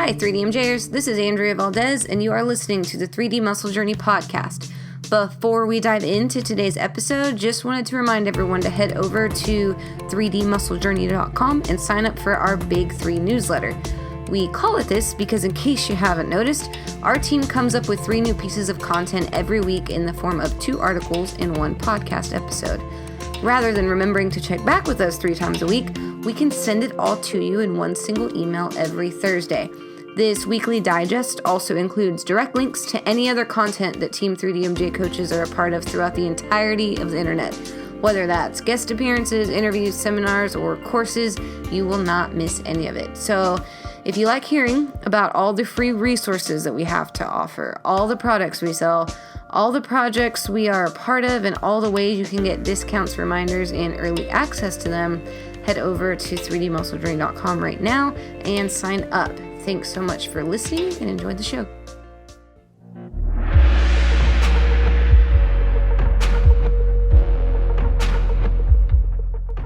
Hi, 3DMJers. This is Andrea Valdez, and you are listening to the 3D Muscle Journey podcast. Before we dive into today's episode, just wanted to remind everyone to head over to 3dmusclejourney.com and sign up for our Big 3 newsletter. We call it this because, in case you haven't noticed, our team comes up with 3 new pieces of content every week in the form of 2 articles and 1 podcast episode. Rather than remembering to check back with us 3 times a week, we can send it all to you in one single email every Thursday. This weekly digest also includes direct links to any other content that Team 3DMJ coaches are a part of throughout the entirety of the internet. Whether that's guest appearances, interviews, seminars, or courses, you will not miss any of it. So if you like hearing about all the free resources that we have to offer, all the products we sell, all the projects we are a part of, and all the ways you can get discounts, reminders, and early access to them, head over to 3dmusclejourney.com right now and sign up. Thanks so much for listening and enjoy the show.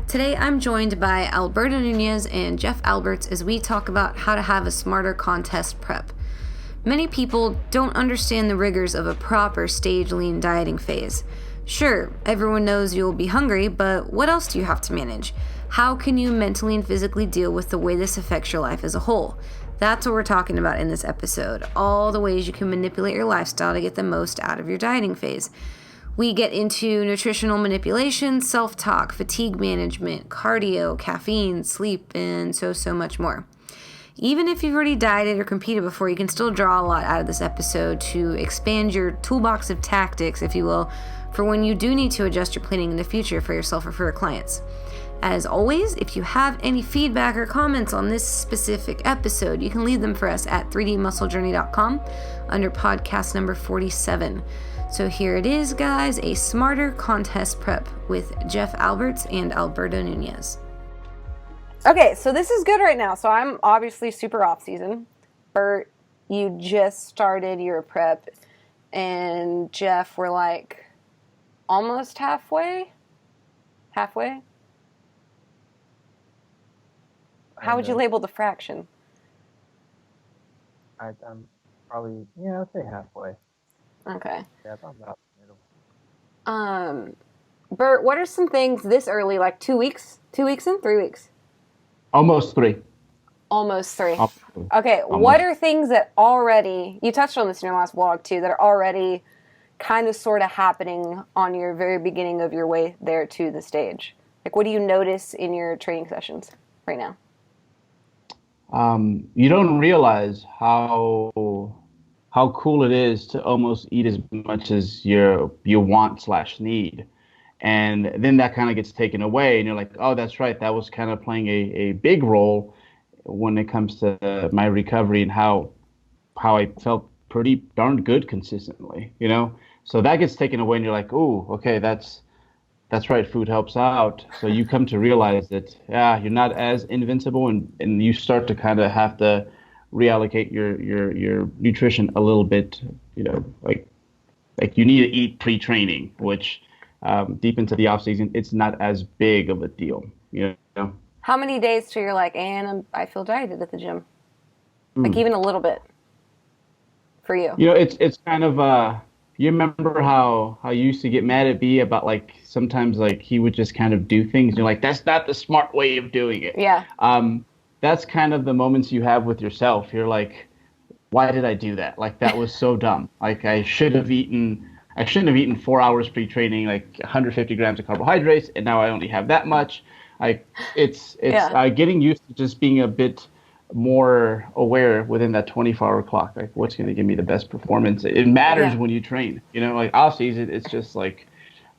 Today I'm joined by Alberto Nunez and Jeff Alberts as we talk about how to have a smarter contest prep. Many people don't understand the rigors of a proper stage lean dieting phase. Sure, everyone knows you'll be hungry, but what else do you have to manage? How can you mentally and physically deal with the way this affects your life as a whole? That's what we're talking about in this episode. All the ways you can manipulate your lifestyle to get the most out of your dieting phase. We get into nutritional manipulation, self-talk, fatigue management, cardio, caffeine, sleep, and so much more. Even if you've already dieted or competed before, you can still draw a lot out of this episode to expand your toolbox of tactics, if you will, for when you do need to adjust your planning in the future for yourself or for your clients. As always, if you have any feedback or comments on this specific episode, you can leave them for us at 3dmusclejourney.com under podcast number 47. So here it is, guys, a smarter contest prep with Jeff Alberts and Alberto Nunez. Okay, so this is good right now. So I'm obviously super off season. Bert, you just started your prep, and Jeff, we're like almost halfway? Halfway? How would you label the fraction? I'm probably, I'd say halfway. Okay. Yeah, about the middle. Bert, what are some things this early, like 2 weeks? 2 weeks in? 3 weeks? Almost 3. Almost 3. Okay, what are things that already, you touched on this in your last vlog too, that are already kind of sort of happening on your very beginning of your way there to the stage? Like, what do you notice in your training sessions right now? You don't realize how cool it is to almost eat as much as you want/need. And then that kind of gets taken away, and you're like, oh, that's right. That was kind of playing a big role when it comes to my recovery and how I felt pretty darn good consistently, So that gets taken away, and you're like, oh, okay, that's right. Food helps out. So you come to realize that, you're not as invincible, and you start to kind of have to reallocate your nutrition a little bit, like you need to eat pre-training, which deep into the off season, it's not as big of a deal, How many days till you're like, and I feel dieted at the gym? Like even a little bit for you? It's kind of, you remember how you used to get mad at B about like sometimes like he would just kind of do things. You're like, that's not the smart way of doing it. Yeah. That's kind of the moments you have with yourself. You're like, why did I do that? Like that was so dumb. Like I shouldn't have eaten 4 hours pre-training, like 150 grams of carbohydrates, and now I only have that much. It's getting used to just being a bit more aware within that 24-hour clock. Like what's going to give me the best performance? It matters when you train. Like off season, it's just like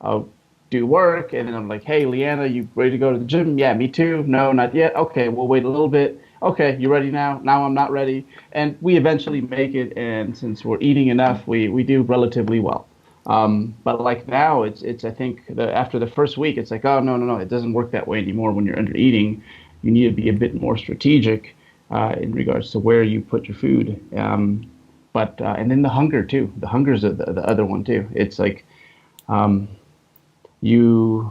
I'll do work, and then I'm like, hey, Leanna, you ready to go to the gym? Yeah, me too. No, not yet. Okay, we'll wait a little bit. Okay, you ready now? Now I'm not ready. And we eventually make it, and since we're eating enough, we do relatively well. But like now, it's I think after the first week, it's like, oh, no, it doesn't work that way anymore when you're under eating. You need to be a bit more strategic in regards to where you put your food. But and then the hunger too. The hunger is the other one too. It's like your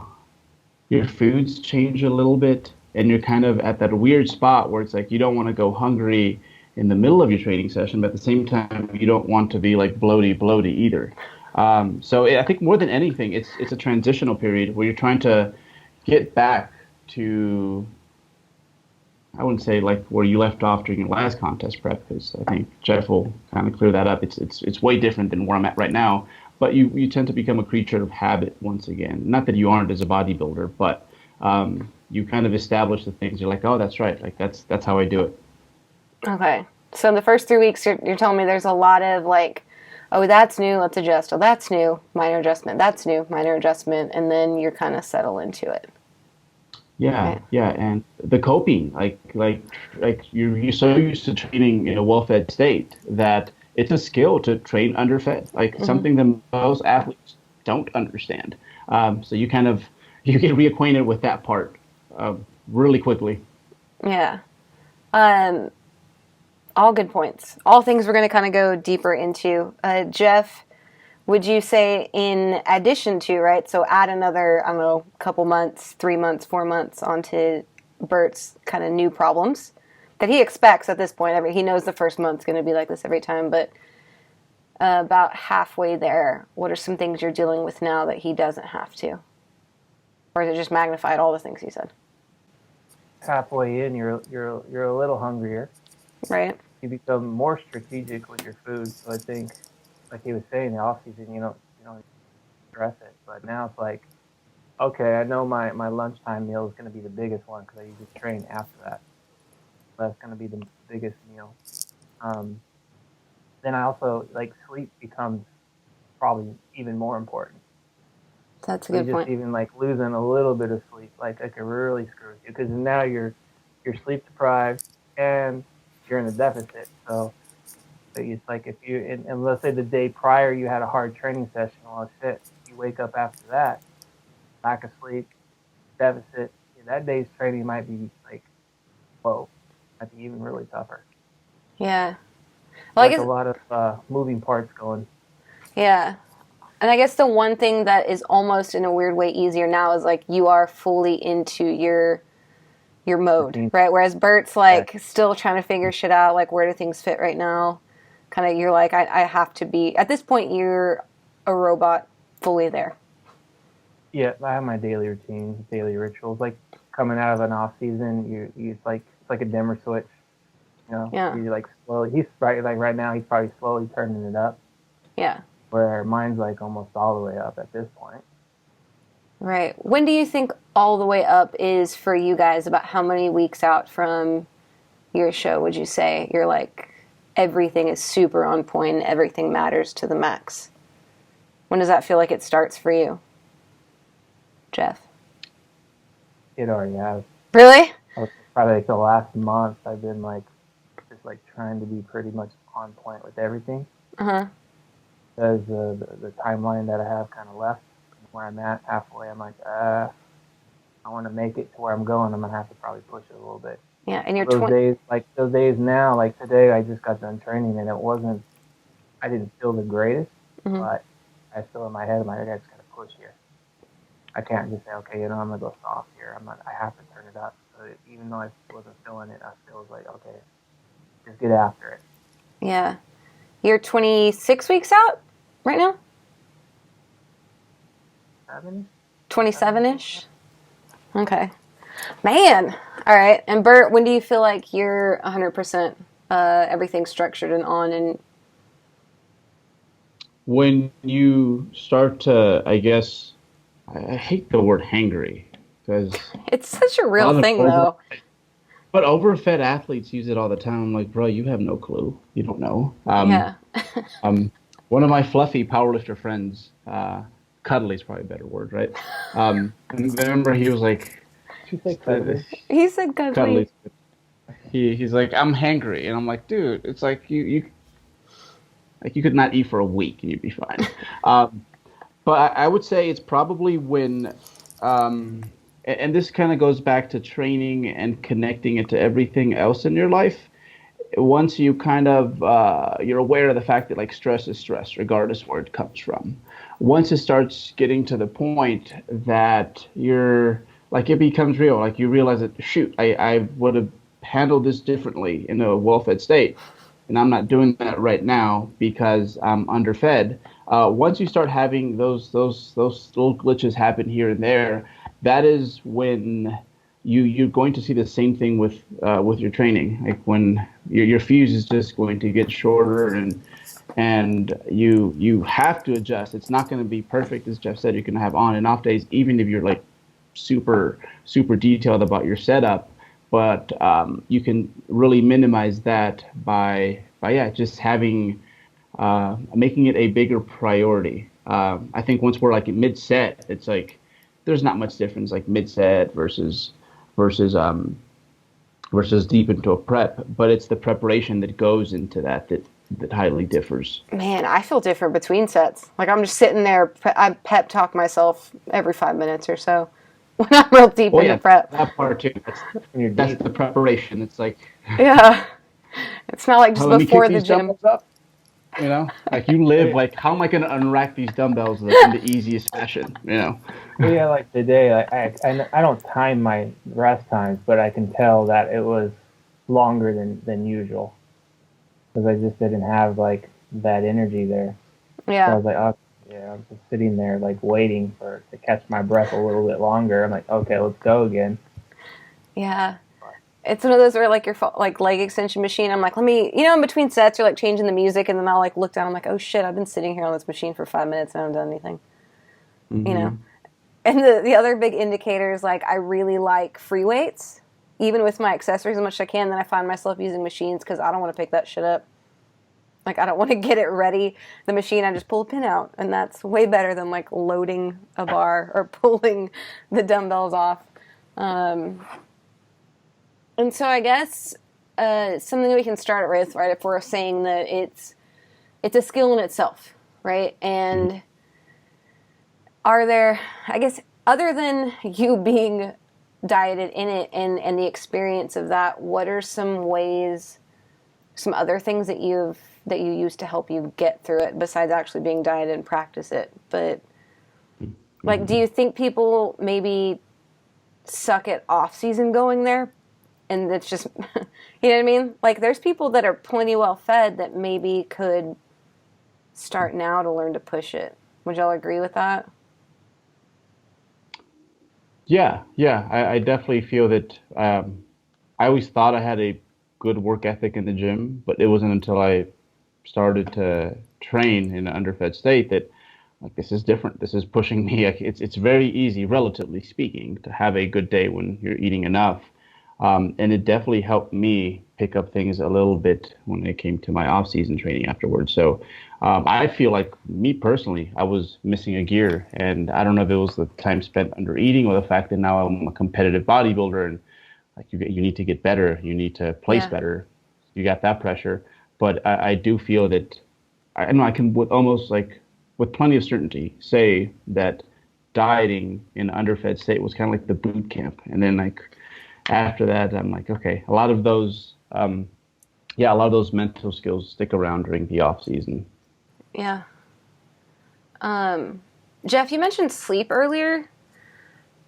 foods change a little bit, and you're kind of at that weird spot where it's like you don't want to go hungry in the middle of your training session, but at the same time, you don't want to be like bloaty either. I think more than anything, it's a transitional period where you're trying to get back to, I wouldn't say like where you left off during your last contest prep, because I think Jeff will kind of clear that up. It's way different than where I'm at right now, but you tend to become a creature of habit once again. Not that you aren't as a bodybuilder, but you kind of establish the things. You're like, oh, that's right. Like that's how I do it. Okay. So in the first 3 weeks, you're telling me there's a lot of like, oh, that's new, let's adjust. Oh, that's new, minor adjustment. That's new, minor adjustment. And then you're kind of settle into it. Yeah, Right. yeah, and the coping, like you're so used to training in a well-fed state that it's a skill to train underfed, like something that most athletes don't understand. So you kind of you get reacquainted with that part really quickly. Yeah. All good points. All things we're going to kind of go deeper into. Jeff, would you say in addition to, right, so add another, I don't know, couple months, 3 months, 4 months onto Bert's kind of new problems that he expects at this point. He knows the first month's going to be like this every time, but about halfway there, what are some things you're dealing with now that he doesn't have to? Or is it just magnified all the things he said? Halfway in, you're a little hungrier. Right. You become more strategic with your food. So I think, like he was saying, the off season, you don't stress it. But now it's like, okay, I know my lunchtime meal is going to be the biggest one because I usually train after that. That's going to be the biggest meal. Then I also like sleep becomes probably even more important. That's a So good point. just even like losing a little bit of sleep, like it can really screw with you because now you're sleep deprived and you're in a deficit. So it's like if you and let's say the day prior you had a hard training session, well shit, you wake up after that, lack of sleep, deficit. That day's training might be like, whoa, might be even really tougher. Yeah. Well, Like I guess a lot of moving parts going. yeah. And I guess the one thing that is almost in a weird way easier now is like you are fully into your mode, Routine. right? Whereas Bert's like still trying to figure shit out, like where do things fit right now? Kind of you're like, I have to be, at this point you're a robot fully there. Yeah, I have my daily routines, daily rituals. Like coming out of an off season, it's like a dimmer switch. Yeah. You like slowly. He's right like right now. He's probably slowly turning it up. Yeah. Where mine's like almost all the way up at this point. Right. When do you think all the way up is for you guys? About how many weeks out from your show would you say you're like everything is super on point and everything matters to the max? When does that feel like it starts for you, Jeff? It already has. Really? Probably like the last month I've been like just like trying to be pretty much on point with everything. Uh-huh. Because the timeline that I have kind of left where I'm at halfway, I'm like, I want to make it to where I'm going. I'm gonna have to probably push it a little bit. Yeah, and you're those days now, like today, I just got done training and I didn't feel the greatest, but I still in my head, I just gotta push here. I can't just say, okay, I'm gonna go soft here. I have to turn it up. So even though I wasn't feeling it, I still was like, okay, just get after it. Yeah. You're 26 weeks out right now? 27-ish? Okay. Man. All right. And Bert, when do you feel like you're 100% everything structured and on? And When you start to, I guess, I hate the word hangry because it's such a real thing, though. But overfed athletes use it all the time. I'm like, bro, you have no clue. You don't know. Yeah. One of my fluffy powerlifter friends, cuddly is probably a better word, right? And remember he was like, She said cuddly. He said cuddly. He's like, I'm hangry, and I'm like, dude, it's like you could not eat for a week and you'd be fine. But I would say it's probably when, and this kind of goes back to training and connecting it to everything else in your life. Once you kind of, you're aware of the fact that like stress is stress, regardless where it comes from. Once it starts getting to the point that you're, like it becomes real, like you realize that, shoot, I would have handled this differently in a well-fed state. and I'm not doing that right now because I'm underfed. Once you start having those little glitches happen here and there, that is when you're going to see the same thing with your training. Like when your fuse is just going to get shorter, and you have to adjust. It's not going to be perfect, as Jeff said. You're going to have on and off days, even if you're like super detailed about your setup. But you can really minimize that by yeah, just having making it a bigger priority. I think once we're like at mid set, it's like there's not much difference like mid set versus versus deep into a prep, but it's the preparation that goes into that highly differs. Man, I feel different between sets. Like I'm just sitting there, I pep talk myself every 5 minutes or so when I'm real deep Well, into yeah, prep. that part too. That's the preparation. It's like, Yeah, it's not like oh, just let me kick before the these gym. dumbbells up. Like you live like, how am I going to unrack these dumbbells like in the easiest fashion? Well, yeah, like today, like I don't time my rest times, but I can tell that it was longer than usual because I just didn't have like that energy there. So I Yeah, was like, oh, yeah, I'm just sitting there like waiting for to catch my breath a little bit longer. I'm like, okay, let's go again. yeah. It's one of those where like your like leg extension machine. I'm like, let me, in between sets, you're like changing the music, and then I'll like look down. I'm like, oh shit, I've been sitting here on this machine for 5 minutes and I haven't done anything. You know. Mm-hmm. And the other big indicator is like I really like free weights, even with my accessories as much as I can. Then I find myself using machines because I don't want to pick that shit up. Like I don't want to get it ready. The machine, I just pull a pin out, and that's way better than like loading a bar or pulling the dumbbells off. Um, and so I guess something we can start with, right? If we're saying that it's a skill in itself, right? And are there, I guess, other than you being dieted in it and the experience of that, what are some ways, some other things that you use to help you get through it besides actually being dieted and practice it? But like, do you think people maybe suck at off season going there? And it's just, you know what I mean? Like, there's people that are plenty well fed that maybe could start now to learn to push it. Would y'all agree with that? Yeah. I definitely feel that I always thought I had a good work ethic in the gym, but it wasn't until I started to train in an underfed state that like this is different. This is pushing me. Like, it's very easy, relatively speaking, to have a good day when you're eating enough. And it definitely helped me pick up things a little bit when it came to my off-season training afterwards. So I feel like me personally, I was missing a gear, and I don't know if it was the time spent under eating or the fact that now I'm a competitive bodybuilder and like you need to get better, you need to place Yeah. better. You got that pressure, but I do feel that I know I can with almost like with plenty of certainty say that dieting in an underfed state was kind of like the boot camp, and then like after that, I'm like, okay, a lot of those mental skills stick around during the off season. Yeah. Jeff, you mentioned sleep earlier.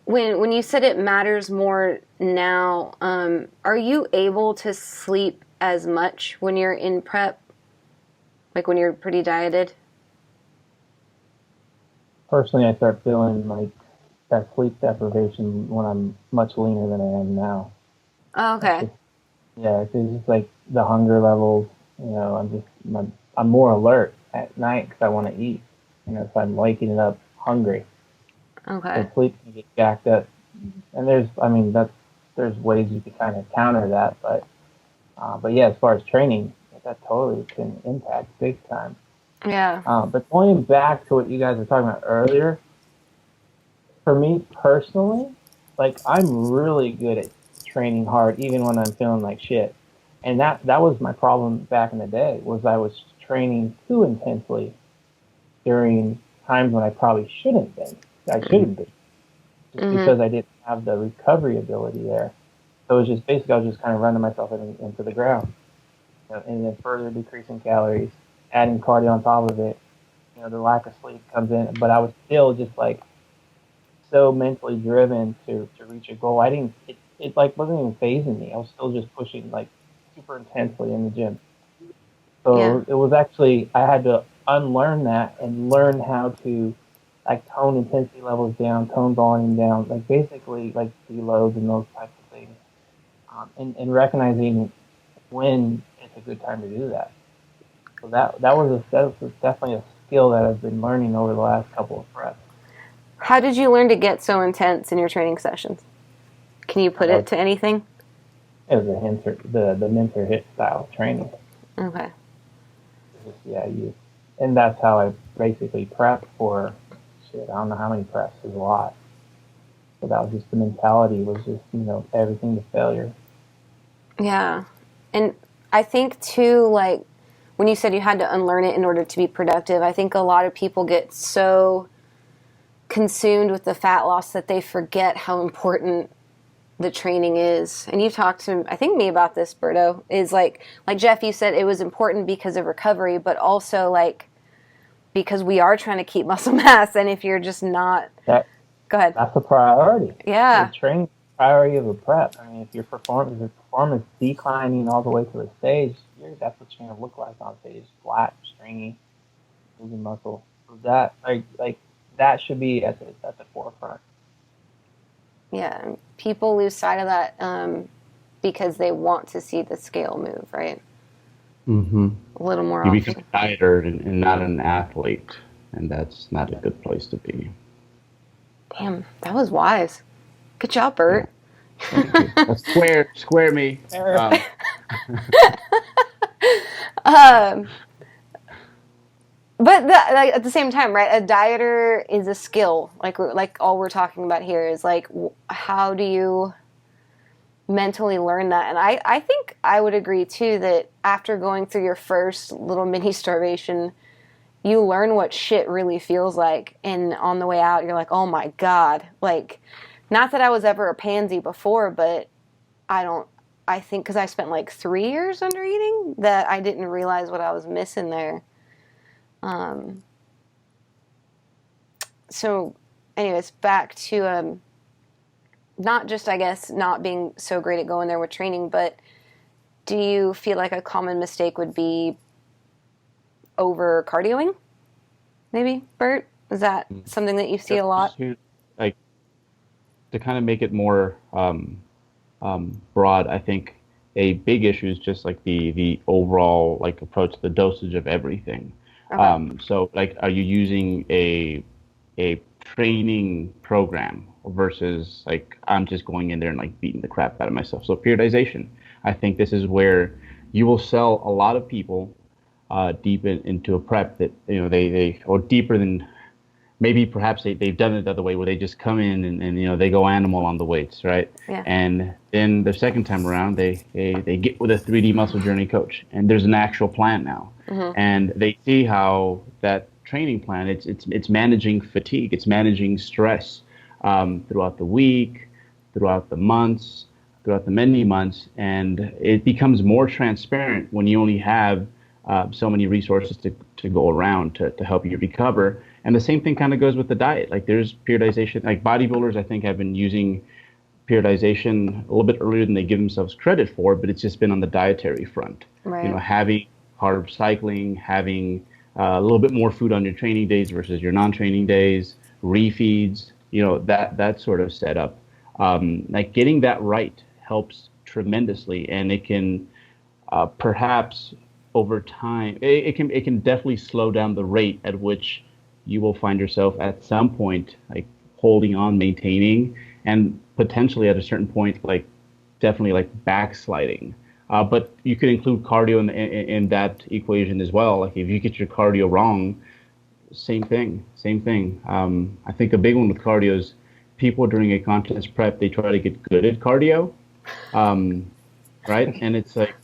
When you said it matters more now, are you able to sleep as much when you're in prep? Like when you're pretty dieted? Personally, I start feeling like that sleep deprivation when I'm much leaner than I am now. Oh, It's okay. just, yeah, it's just like the hunger levels. I'm more alert at night because I want to eat. So I'm waking up hungry. Okay. So sleep can get jacked up, and there's ways you can kind of counter that, but yeah, as far as training, that totally can impact big time. Yeah. But going back to what you guys were talking about earlier, for me personally, like I'm really good at training hard even when I'm feeling like shit. And that was my problem back in the day was I was training too intensely during times when I probably shouldn't been. I shouldn't be just Mm-hmm. because I didn't have the recovery ability there. So it was just basically I was just kind of running myself into the ground, and then further decreasing calories, adding cardio on top of it. The lack of sleep comes in, but I was still just like so mentally driven to reach a goal. I didn't. It like wasn't even phasing me. I was still just pushing like super intensely in the gym. So it was actually, I had to unlearn that and learn how to like tone intensity levels down, tone volume down, like basically like deloads and those types of things, and recognizing when it's a good time to do that. So that was definitely a skill that I've been learning over the last couple of preps. How did you learn to get so intense in your training sessions? Can you put it to anything? It was the Minter hit style training. Okay. And that's how I basically prepped for shit. I don't know how many preps is a lot. But that was just the mentality was just, everything to failure. Yeah. And I think too, like when you said you had to unlearn it in order to be productive, I think a lot of people get so consumed with the fat loss that they forget how important the training is. And you've talked to, I think, me about this, Berto, is like Jeff, you said it was important because of recovery, but also like because we are trying to keep muscle mass. And if you're just not, go ahead. That's a priority. Yeah. The training priority of a prep. I mean, if your performance declining all the way to the stage, that's what you're gonna look like on stage: flat, stringy, losing muscle. So that that should be at the forefront. Yeah, people lose sight of that because they want to see the scale move, right? Mm-hmm. A little more you often. become a dieter and not an athlete, and that's not a good place to be. Damn, that was wise. Good job, Bert. Yeah. Square me. But like, at the same time, right? A dieter is a skill. Like all we're talking about here is like, how do you mentally learn that? And I think I would agree too that after going through your first little mini starvation, you learn what shit really feels like. And on the way out, you're like, oh my God. Like, not that I was ever a pansy before, but I think because I spent like 3 years under eating that I didn't realize what I was missing there. So anyways, back to, not just, I guess, not being so great at going there with training, but do you feel like a common mistake would be over cardioing? Maybe, Bert? Is that something that you see a lot? Like, to kind of make it more broad, I think a big issue is just like the overall like approach, the dosage of everything. Okay. So like, are you using a training program versus like I'm just going in there and like beating the crap out of myself? So periodization, I think this is where you will sell a lot of people deep into a prep that they or deeper than maybe perhaps they've done it the other way where they just come in and they go animal on the weights, right? Yeah. And then the second time around they get with a 3D muscle journey coach and there's an actual plan now. Mm-hmm. And they see how that training plan it's managing fatigue, it's managing stress throughout the week, throughout the months, throughout the many months, and it becomes more transparent when you only have so many resources to go around to help you recover. And the same thing kind of goes with the diet. Like there's periodization, like bodybuilders I think have been using periodization a little bit earlier than they give themselves credit for, but it's just been on the dietary front. Right. Having carb cycling, having a little bit more food on your training days versus your non-training days, refeeds, that sort of setup. Like getting that right helps tremendously, and it can perhaps over time, it can definitely slow down the rate at which you will find yourself at some point like holding on, maintaining, and potentially at a certain point like definitely like backsliding. But you could include cardio in that equation as well. Like if you get your cardio wrong, same thing. I think a big one with cardio is people during a contest prep, they try to get good at cardio, right? And it's like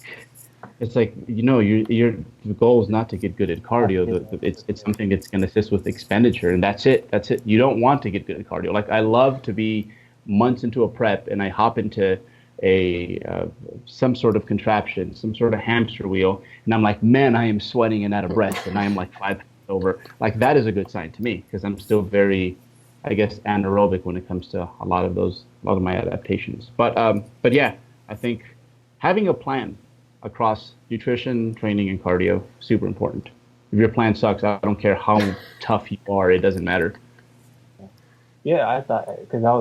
your the goal is not to get good at cardio. It's something that's going to assist with expenditure, and that's it. You don't want to get good at cardio. Like I love to be months into a prep and I hop into some sort of contraption, some sort of hamster wheel, and I'm like, man, I am sweating and out of breath, and I am like 5 over. Like that is a good sign to me because I'm still very, I guess, anaerobic when it comes to a lot of my adaptations. But yeah, I think having a plan across nutrition, training, and cardio. Super important. If your plan sucks, I don't care how tough you are. It doesn't matter. Yeah, I thought because I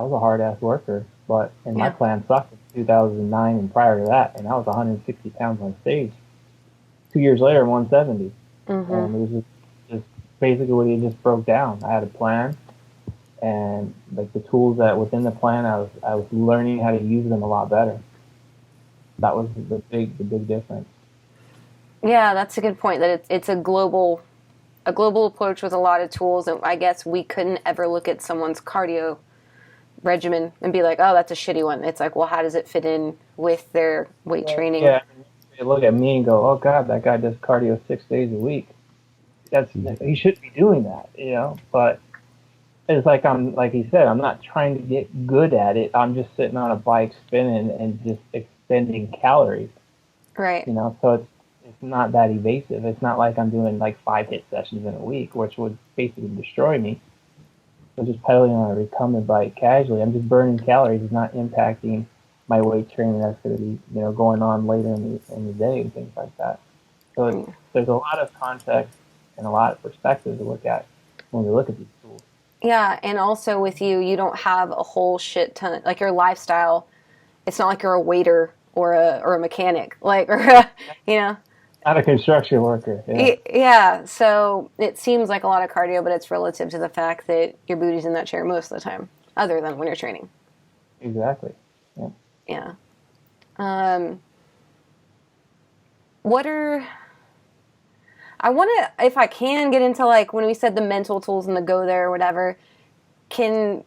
was a hard ass worker, but and my Yeah. plan sucked in 2009 and prior to that, and I was 160 pounds on stage. 2 years later, I'm 170, Mm-hmm. and it was just basically what he just broke down. I had a plan, and like the tools that within the plan, I was learning how to use them a lot better. That was the big difference. Yeah, that's a good point. That it's a global approach with a lot of tools, and I guess we couldn't ever look at someone's cardio regimen and be like, oh, that's a shitty one. It's like, well, how does it fit in with their weight Well, training? yeah, I mean, they look at me and go, "Oh God, that guy does cardio 6 days a week. That's he should be doing that, you know." But it's like I'm like he said, I'm not trying to get good at it. I'm just sitting on a bike spinning and just expending calories, Right. you know. So it's not that evasive. It's not like I'm doing like 5 hit sessions in a week, which would basically destroy me. So just pedaling on a recumbent bike casually, I'm just burning calories. It's not impacting my weight training that's going to be going on later in the day and things like that. So there's a lot of context and a lot of perspective to look at when we look at these tools. Yeah, and also with you, you don't have a whole shit ton like your lifestyle. It's not like you're a waiter or a mechanic, like or you know. Not a construction worker. Yeah, Yeah, so it seems like a lot of cardio, but it's relative to the fact that your booty's in that chair most of the time, other than when you're training. exactly. Yeah. Yeah. Um, what are I want to, if I can, get into like when we said the mental tools and the go there or whatever. Can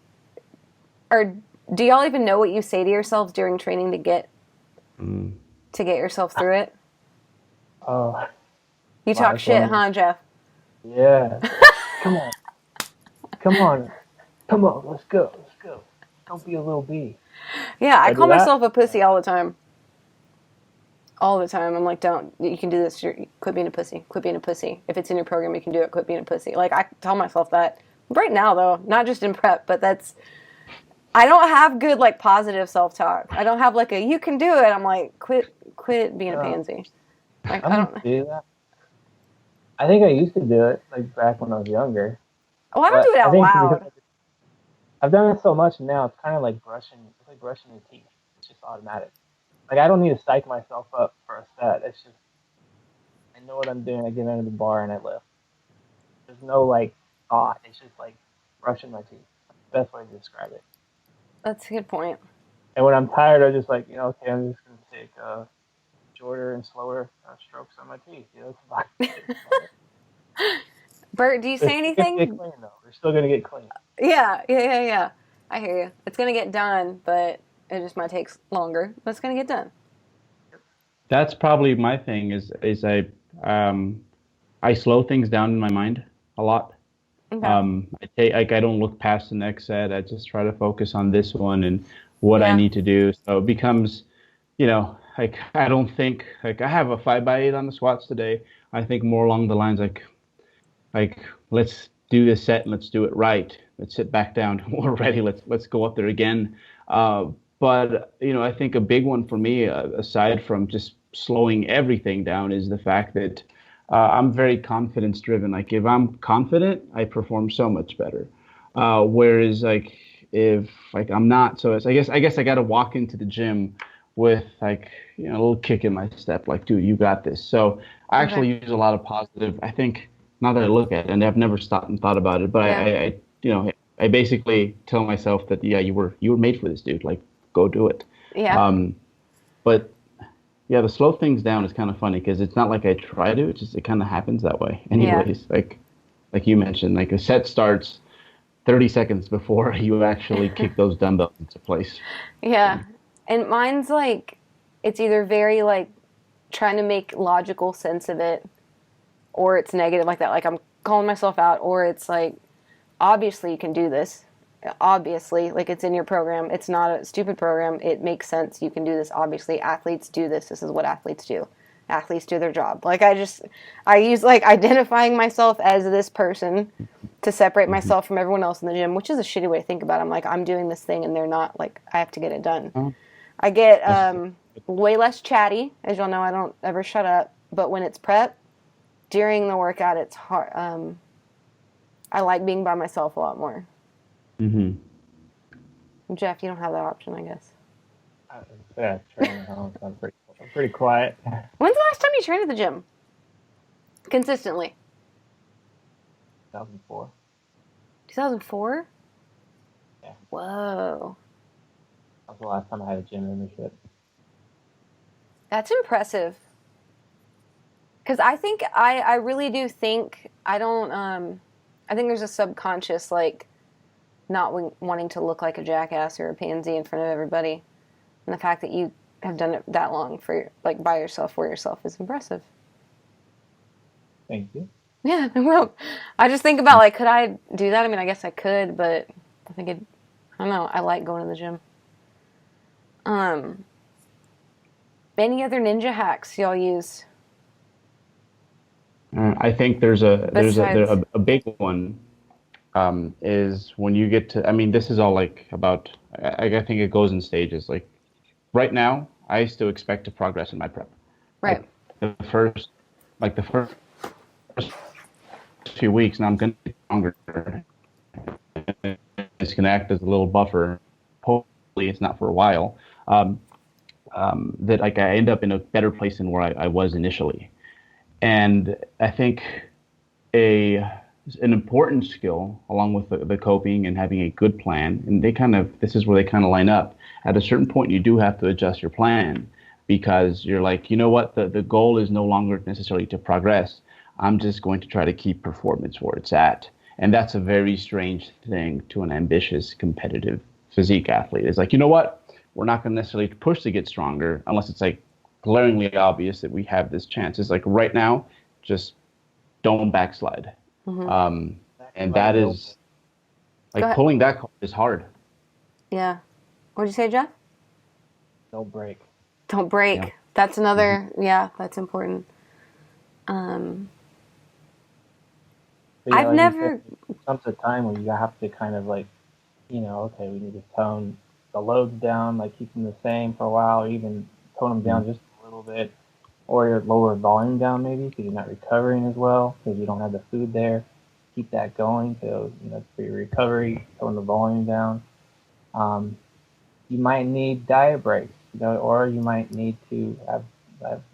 or do y'all even know what you say to yourselves during training to get yourself through it? Oh, You talk shit, huh, Jeff? yeah. Come on, come on, come on. Let's go. Let's go. Don't be a little bee. Yeah, I I do call that. myself a pussy all the time. All the time. I'm like, don't, you can do this. Quit being a pussy. Quit being a pussy. If it's in your program, you can do it. Quit being a pussy. Like, I tell myself that right now, though, not just in prep, but I don't have good, like, positive self-talk. I don't have, like, you can do it. I'm like, quit being a pansy. Like, I don't do that. I think I used to do it, like, back when I was younger. Oh, I don't do it out loud. I've done it so much now, it's kind of like brushing your teeth. It's just automatic. Like, I don't need to psych myself up for a set. It's just, I know what I'm doing. I get under the bar and I lift. There's no, like, thought. It's just, like, brushing my teeth. Best way to describe it. That's a good point. And when I'm tired, I'm just like, okay, I'm just going to take shorter and slower strokes on my teeth. It's fine. Bert, do you say anything? Get clean, though. They're still going to get clean. Yeah. I hear you. It's going to get done, but it just might take longer, but it's going to get done. That's probably my thing is I slow things down in my mind a lot. Okay. I don't look past the next set. I just try to focus on this one and what I need to do. So it becomes, like I don't think like I have a 5x8 on the squats today. I think more along the lines like let's do this set and let's do it right. Let's sit back down. We're ready. Let's go up there again. But I think a big one for me, aside from just slowing everything down, is the fact that I'm very confidence driven. Like if I'm confident, I perform so much better. Whereas like if like I'm not, so it's, I guess I got to walk into the gym with like a little kick in my step, like dude, you got this. So I actually use a lot of positive. I think now that I look at it, and I've never stopped and thought about it, but I basically tell myself that you were made for this, dude. Like go do it. Yeah. But yeah, the slow things down is kind of funny because it's not like I try to. It kind of happens that way. Anyways, like you mentioned, like a set starts 30 seconds before you actually kick those dumbbells into place. Yeah. And mine's like, it's either very like trying to make logical sense of it, or it's negative like that. Like I'm calling myself out, or it's like, obviously you can do this. Obviously, like it's in your program. It's not a stupid program. It makes sense. You can do this. Obviously, athletes do this. This is what athletes do. Athletes do their job. Like I use like identifying myself as this person to separate myself from everyone else in the gym, which is a shitty way to think about it. I'm like, I'm doing this thing and they're not, like I have to get it done. I get way less chatty. As y'all know, I don't ever shut up. But when it's prep, during the workout, it's hard. I like being by myself a lot more. Mm-hmm. Jeff, you don't have that option, I guess. Yeah, training at home, so I'm pretty quiet. When's the last time you trained at the gym? Consistently. 2004. 2004? Yeah. Whoa. That was the last time I had a gym membership. That's impressive. Because I really do think, I think there's a subconscious, like, not wanting to look like a jackass or a pansy in front of everybody. And the fact that you have done it that long for, like, by yourself, for yourself is impressive. Thank you. Yeah, well, I just think about, like, could I do that? I mean, I guess I could, but I think I don't know, I like going to the gym. Any other ninja hacks y'all use? I think there's a big one. Is when you get to, I mean, this is all like about, I think it goes in stages. Like right now, I still expect to progress in my prep. Right. Like the first few weeks, and I'm going to get stronger. It's going to act as a little buffer. Hopefully, it's not for a while. That like I end up in a better place than where I was initially. And I think an important skill, along with the coping and having a good plan, and this is where they kind of line up. At a certain point, you do have to adjust your plan because you're like, you know what, the goal is no longer necessarily to progress. I'm just going to try to keep performance where it's at. And that's a very strange thing to an ambitious, competitive physique athlete. It's like, you know what, we're not going to necessarily push to get stronger unless it's like glaringly obvious that we have this chance. It's like right now, just don't backslide. Mm-hmm. And that is like pulling that is hard. Yeah. What'd you say, Jeff? Don't break. Don't break. Yeah. That's another, that's important. Yeah, I've never. There comes a time where you have to kind of like, okay, we need to tone the loads down, like keep them the same for a while, or even tone them down just a little bit, or lower volume down maybe because you're not recovering as well because you don't have the food there. Keep that going, so for your recovery, tone the volume down. You might need diet breaks, or you might need to have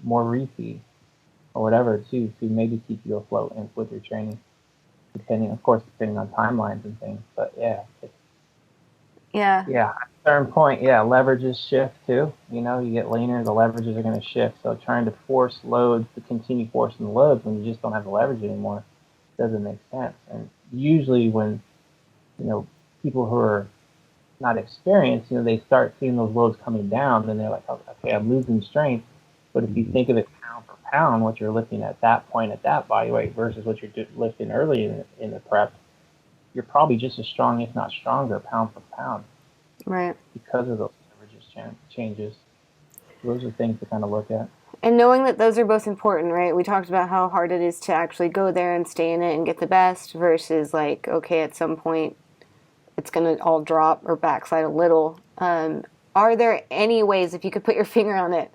more refeed or whatever to maybe keep you afloat and with your training. Depending on timelines and things, but yeah. At a certain point, leverages shift too. You get leaner, the leverages are going to shift. So trying to force loads to continue forcing the loads when you just don't have the leverage anymore doesn't make sense. And usually when, people who are not experienced, they start seeing those loads coming down, then they're like, oh, okay, I'm losing strength. But if you think of it pound for pound, what you're lifting at that point at that body weight versus what you're lifting early in the prep, you're probably just as strong, if not stronger, pound for pound. Right. Because of those changes. Those are things to kind of look at. And knowing that those are both important, right? We talked about how hard it is to actually go there and stay in it and get the best versus like, okay, at some point it's going to all drop or backslide a little. Are there any ways, if you could put your finger on it,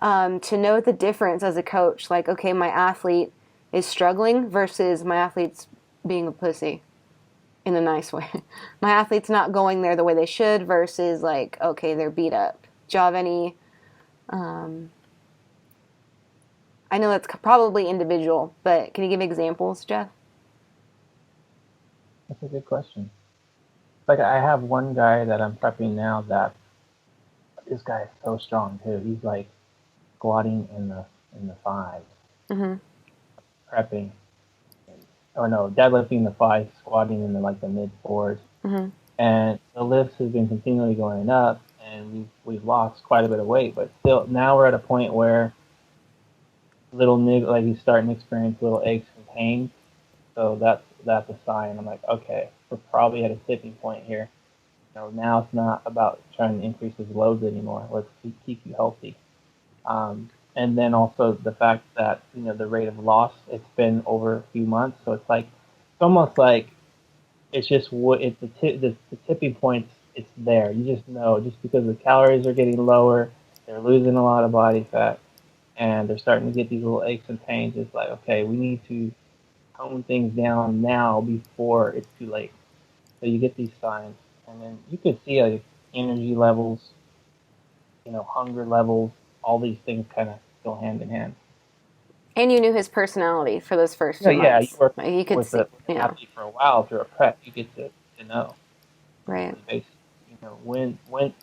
to know the difference as a coach? Like, okay, my athlete is struggling versus my athlete's being a pussy in a nice way. My athlete's not going there the way they should versus like, okay, they're beat up. Do you have any... I know that's probably individual, but can you give examples, Jeff? That's a good question. Like I have one guy that I'm prepping now that this guy is so strong too. He's like squatting in the fives, prepping. Deadlifting the fives, squatting in the mid fours, and the lifts have been continually going up, and we've lost quite a bit of weight, but still now we're at a point where he's starting to experience little aches and pains. So that's a sign. I'm like, okay, we're probably at a tipping point here. Now it's not about trying to increase his loads anymore. Let's keep you healthy. And then also the fact that the rate of loss, it's been over a few months, so it's almost like it's just it's the tipping point. It's there. You just know just because the calories are getting lower, they're losing a lot of body fat, and they're starting to get these little aches and pains. It's like, okay, we need to tone things down now before it's too late. So you get these signs, and then you could see like energy levels, hunger levels, all these things kind of go hand in hand. And you knew his personality for those first No, few yeah, you months. work Like, you could with, see, with an athlete for a while through a prep, you get to know on a right. daily basis. When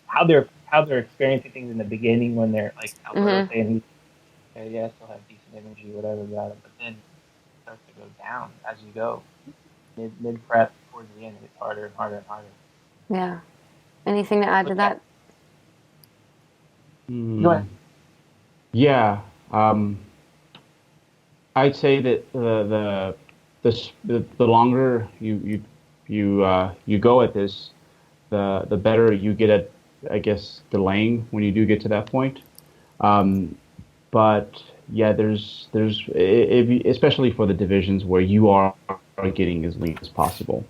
how they're experiencing things in the beginning when they're like Alberto saying yeah, I still have decent energy, whatever about it, but then it starts to go down as you go. Mid prep towards the end, it's harder and harder and harder. Yeah. Anything to add to But yeah, that? go ahead. Yeah. Um, I'd say that the longer you go at this, the better you get at, I guess, delaying when you do get to that point. Um, but yeah, especially for the divisions where you are getting as lean as possible,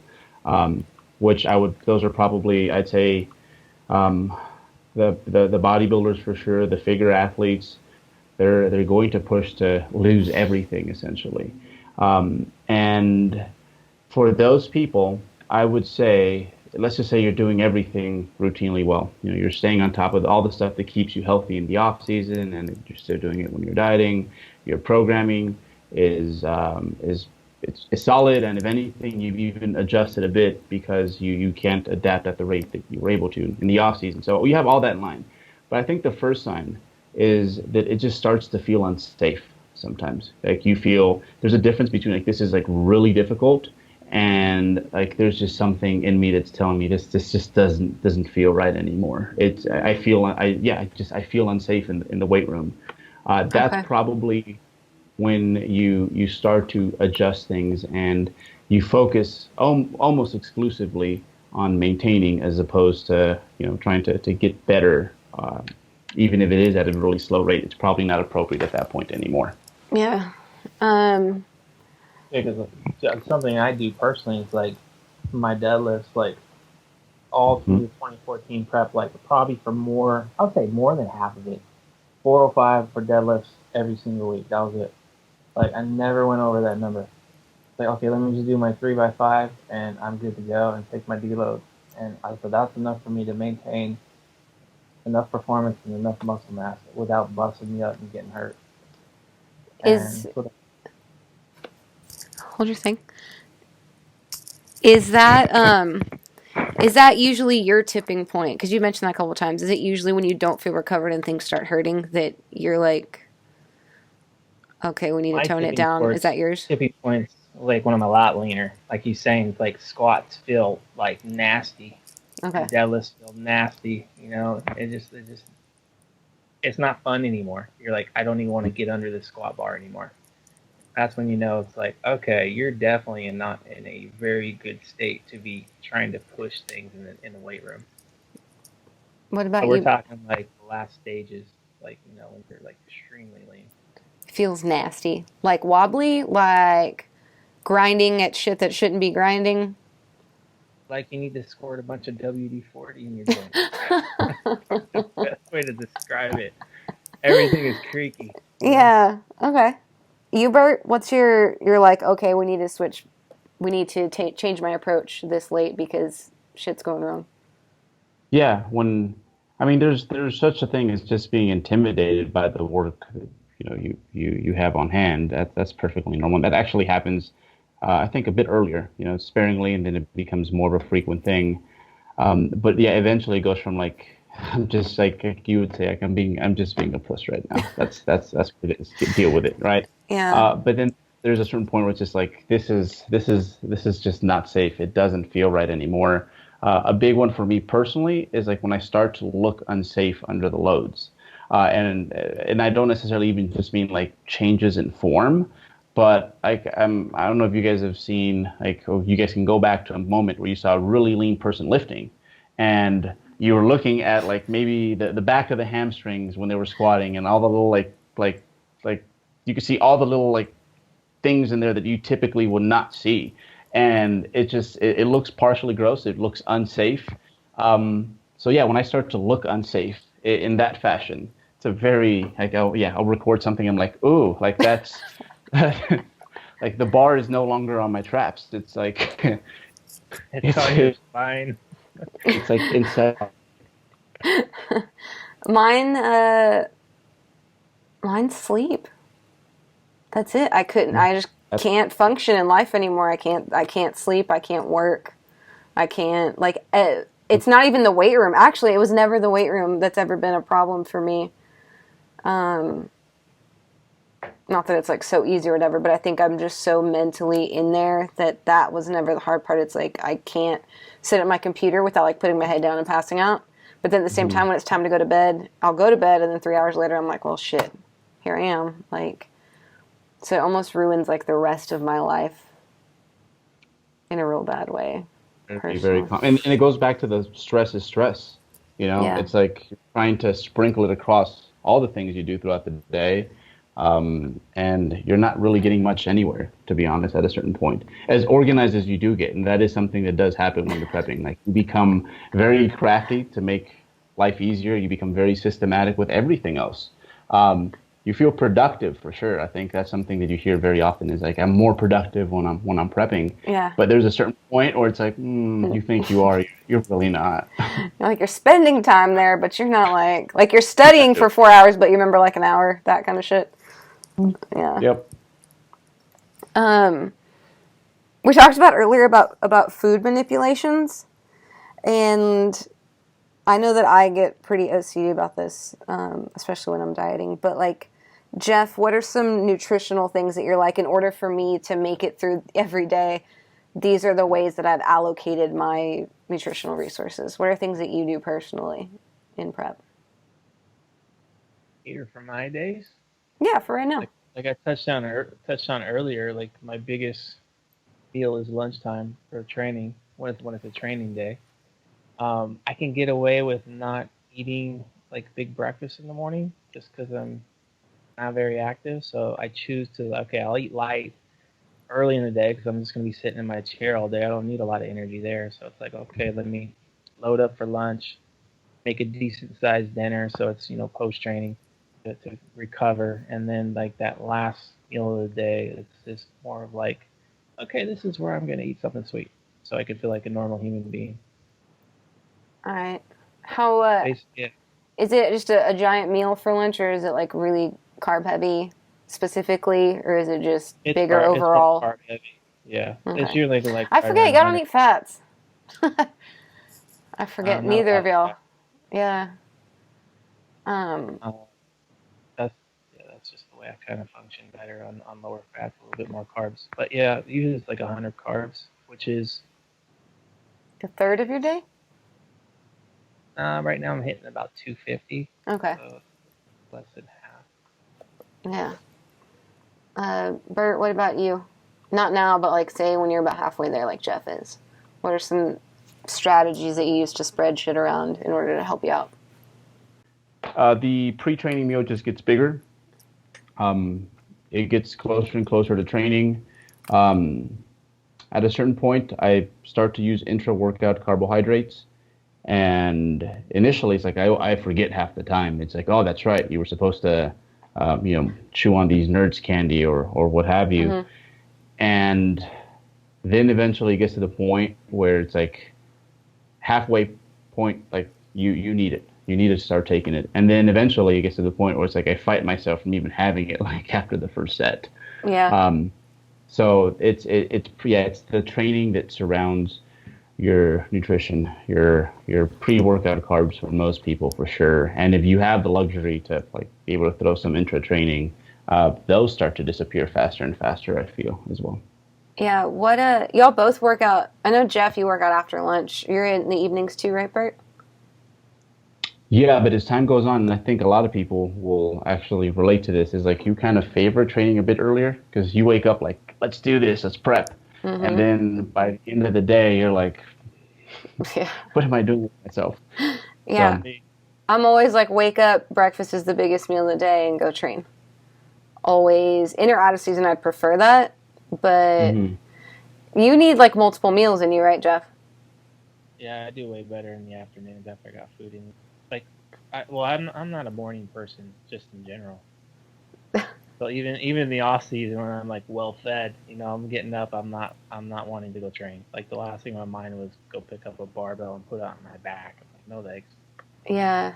um, which those are probably, I'd say, um, the bodybuilders for sure, the figure athletes, they're going to push to lose everything essentially, and for those people, I would say, let's just say you're doing everything routinely well. You're staying on top of all the stuff that keeps you healthy in the off season, and you're still doing it when you're dieting. Your programming is solid, and if anything, you've even adjusted a bit because you can't adapt at the rate that you were able to in the off season. So you have all that in line. But I think the first sign is that it just starts to feel unsafe sometimes. Like you feel there's a difference between like this is like really difficult and like there's just something in me that's telling me this just doesn't feel right anymore. I feel unsafe in the weight room. That's Okay. probably when you start to adjust things and you focus almost exclusively on maintaining as opposed to trying to get better. Even if it is at a really slow rate, it's probably not appropriate at that point anymore. Yeah. Um, Yeah, because something I do personally is like my deadlifts, like all through Mhm. the 2014 prep, like probably for more, I would say more than half of it, 405 for deadlifts every single week. That was it. Like I never went over that number. Like okay, let me just do my 3x5 and I'm good to go and take my deload. And I said that's enough for me to maintain enough performance and enough muscle mass without busting me up and getting hurt. is And so hold your thing. Is that is that usually your tipping point? Because you mentioned that a couple of times. Is it usually when you don't feel recovered and things start hurting that you're like, okay, we need to my tone it down? Is that yours? tipping points like when I'm a lot leaner. Like he's saying, like squats feel like nasty Okay. and deadlifts feel nasty. It just it's not fun anymore. You're like, I don't even want to get under the squat bar anymore. That's when you know it's like, okay, you're definitely not in a very good state to be trying to push things in the weight room. What So about we're you? talking like the last stages, like when you're like extremely lean. Feels nasty. Like wobbly, like grinding at shit that shouldn't be grinding. Like you need to squirt a bunch of WD-40 in your joints. That's the best way to describe it. Everything is creaky. Yeah. Okay. Hubert, what's you're like, okay, we need to switch. We need to change my approach this late because shit's going wrong. Yeah, I mean, there's such a thing as just being intimidated by the work that you have on hand. That's perfectly normal. That actually happens, I think, a bit earlier, sparingly, and then it becomes more of a frequent thing. But yeah, eventually it goes from like I'm just like you would say, like I'm just being a puss right now. That's what it is. Deal with it, right? Yeah. But then there's a certain point where it's just like this is just not safe. It doesn't feel right anymore. A big one for me personally is like when I start to look unsafe under the loads, and I don't necessarily even just mean like changes in form, but I don't know if you guys have seen like or you guys can go back to a moment where you saw a really lean person lifting, and you were looking at like maybe the back of the hamstrings when they were squatting and all the little like you could see all the little like things in there that you typically would not see, and it looks partially gross. It looks unsafe. So yeah, when I start to look unsafe in that fashion, a very like I'll record something. I'm like, ooh, like that's like the bar is no longer on my traps. It's like It's on your spine. it's like inside. Mine, mine's sleep. That's it. I just can't function in life anymore. I can't sleep. I can't work. I can't, like, it's not even the weight room. Actually, it was never the weight room that's ever been a problem for me. Not that it's like so easy or whatever, but I think I'm just so mentally in there that was never the hard part. It's like I can't sit at my computer without like putting my head down and passing out. But then at the same time, when it's time to go to bed, I'll go to bed, and then 3 hours later, I'm like, well, shit, here I am. Like, so it almost ruins like the rest of my life in a real bad way. Very and it goes back to the stress is stress. You know, Yeah. it's like you're trying to sprinkle it across all the things you do throughout the day. And you're not really getting much anywhere, to be honest, at a certain point. As organized as you do get, and that is something that does happen when you're prepping. Like you become very crafty to make life easier. You become very systematic with everything else. You feel productive for sure. I think that's something that you hear very often is like I'm more productive when I'm prepping. Yeah. But there's a certain point where it's like you think you are, you're really not. Like you're spending time there, but you're not like you're studying for 4 hours, but you remember like an hour, that kind of shit. Yeah. Yep. We talked about earlier about food manipulations, and I know that I get pretty OCD about this, especially when I'm dieting. But like, Jeff, what are some nutritional things that you're like, in order for me to make it through every day, these are the ways that I've allocated my nutritional resources? What are things that you do personally in prep? Here for my days. Yeah, for right now. Like I touched on earlier, like my biggest meal is lunchtime for training when it's a training day. I can get away with not eating like big breakfast in the morning just because I'm not very active. So I choose to okay, I'll eat light early in the day because I'm just gonna be sitting in my chair all day. I don't need a lot of energy there. So it's like okay, let me load up for lunch, make a decent sized dinner so it's post training to recover, and then like that last meal of the day, it's just more of like okay, this is where I'm gonna eat something sweet so I can feel like a normal human being. All right. How Yeah. is it just a giant meal for lunch, or is it like really carb heavy specifically, or is it just bigger overall? It's more carb heavy. Yeah, Okay. it's usually like I right forget around y'all don't 100. eat fats. I forget Not a neither lot of of y'all. fat. Yeah. Um. Uh, that's just the way I kind of function better on lower fats, a little bit more carbs. But yeah, usually it's like 100 carbs, which is A third of your day? right now I'm hitting about 250. Okay. So less than half. Yeah. Bert, what about you? Not now, but like say when you're about halfway there, like Jeff is. What are some strategies that you use to spread shit around in order to help you out? The pre-training meal just gets bigger. It gets closer and closer to training. Um, at a certain point, I start to use intra-workout carbohydrates. And initially, it's like I forget half the time. It's like, oh, that's right. You were supposed to, chew on these Nerds candy or what have you. Mm-hmm. And then eventually it gets to the point where it's like halfway point, like you need it. You need to start taking it. And then eventually it gets to the point where it's like I fight myself from even having it like after the first set. Yeah. So it's the training that surrounds your nutrition, your pre-workout carbs for most people for sure. And if you have the luxury to like be able to throw some intra training, those start to disappear faster and faster, I feel as well. Yeah. What y'all both work out. I know Jeff, you work out after lunch. You're in the evenings too, right, Bert? Yeah, but as time goes on, and I think a lot of people will actually relate to this, is like you kind of favor training a bit earlier because you wake up like, let's do this, let's prep. Mm-hmm. And then by the end of the day, you're like, Yeah. what am I doing with myself? Yeah. So, I'm always like, wake up, breakfast is the biggest meal of the day, and go train. Always. In or out of season, I'd prefer that. But you need like multiple meals in you, right, Jeff? Yeah, I do way better in the afternoons after I got food in. Like I'm not a morning person just in general. So even in the off season when I'm like well fed, I'm getting up. I'm not wanting to go train. Like the last thing on my mind was go pick up a barbell and put it on my back. I'm like, no thanks. Yeah.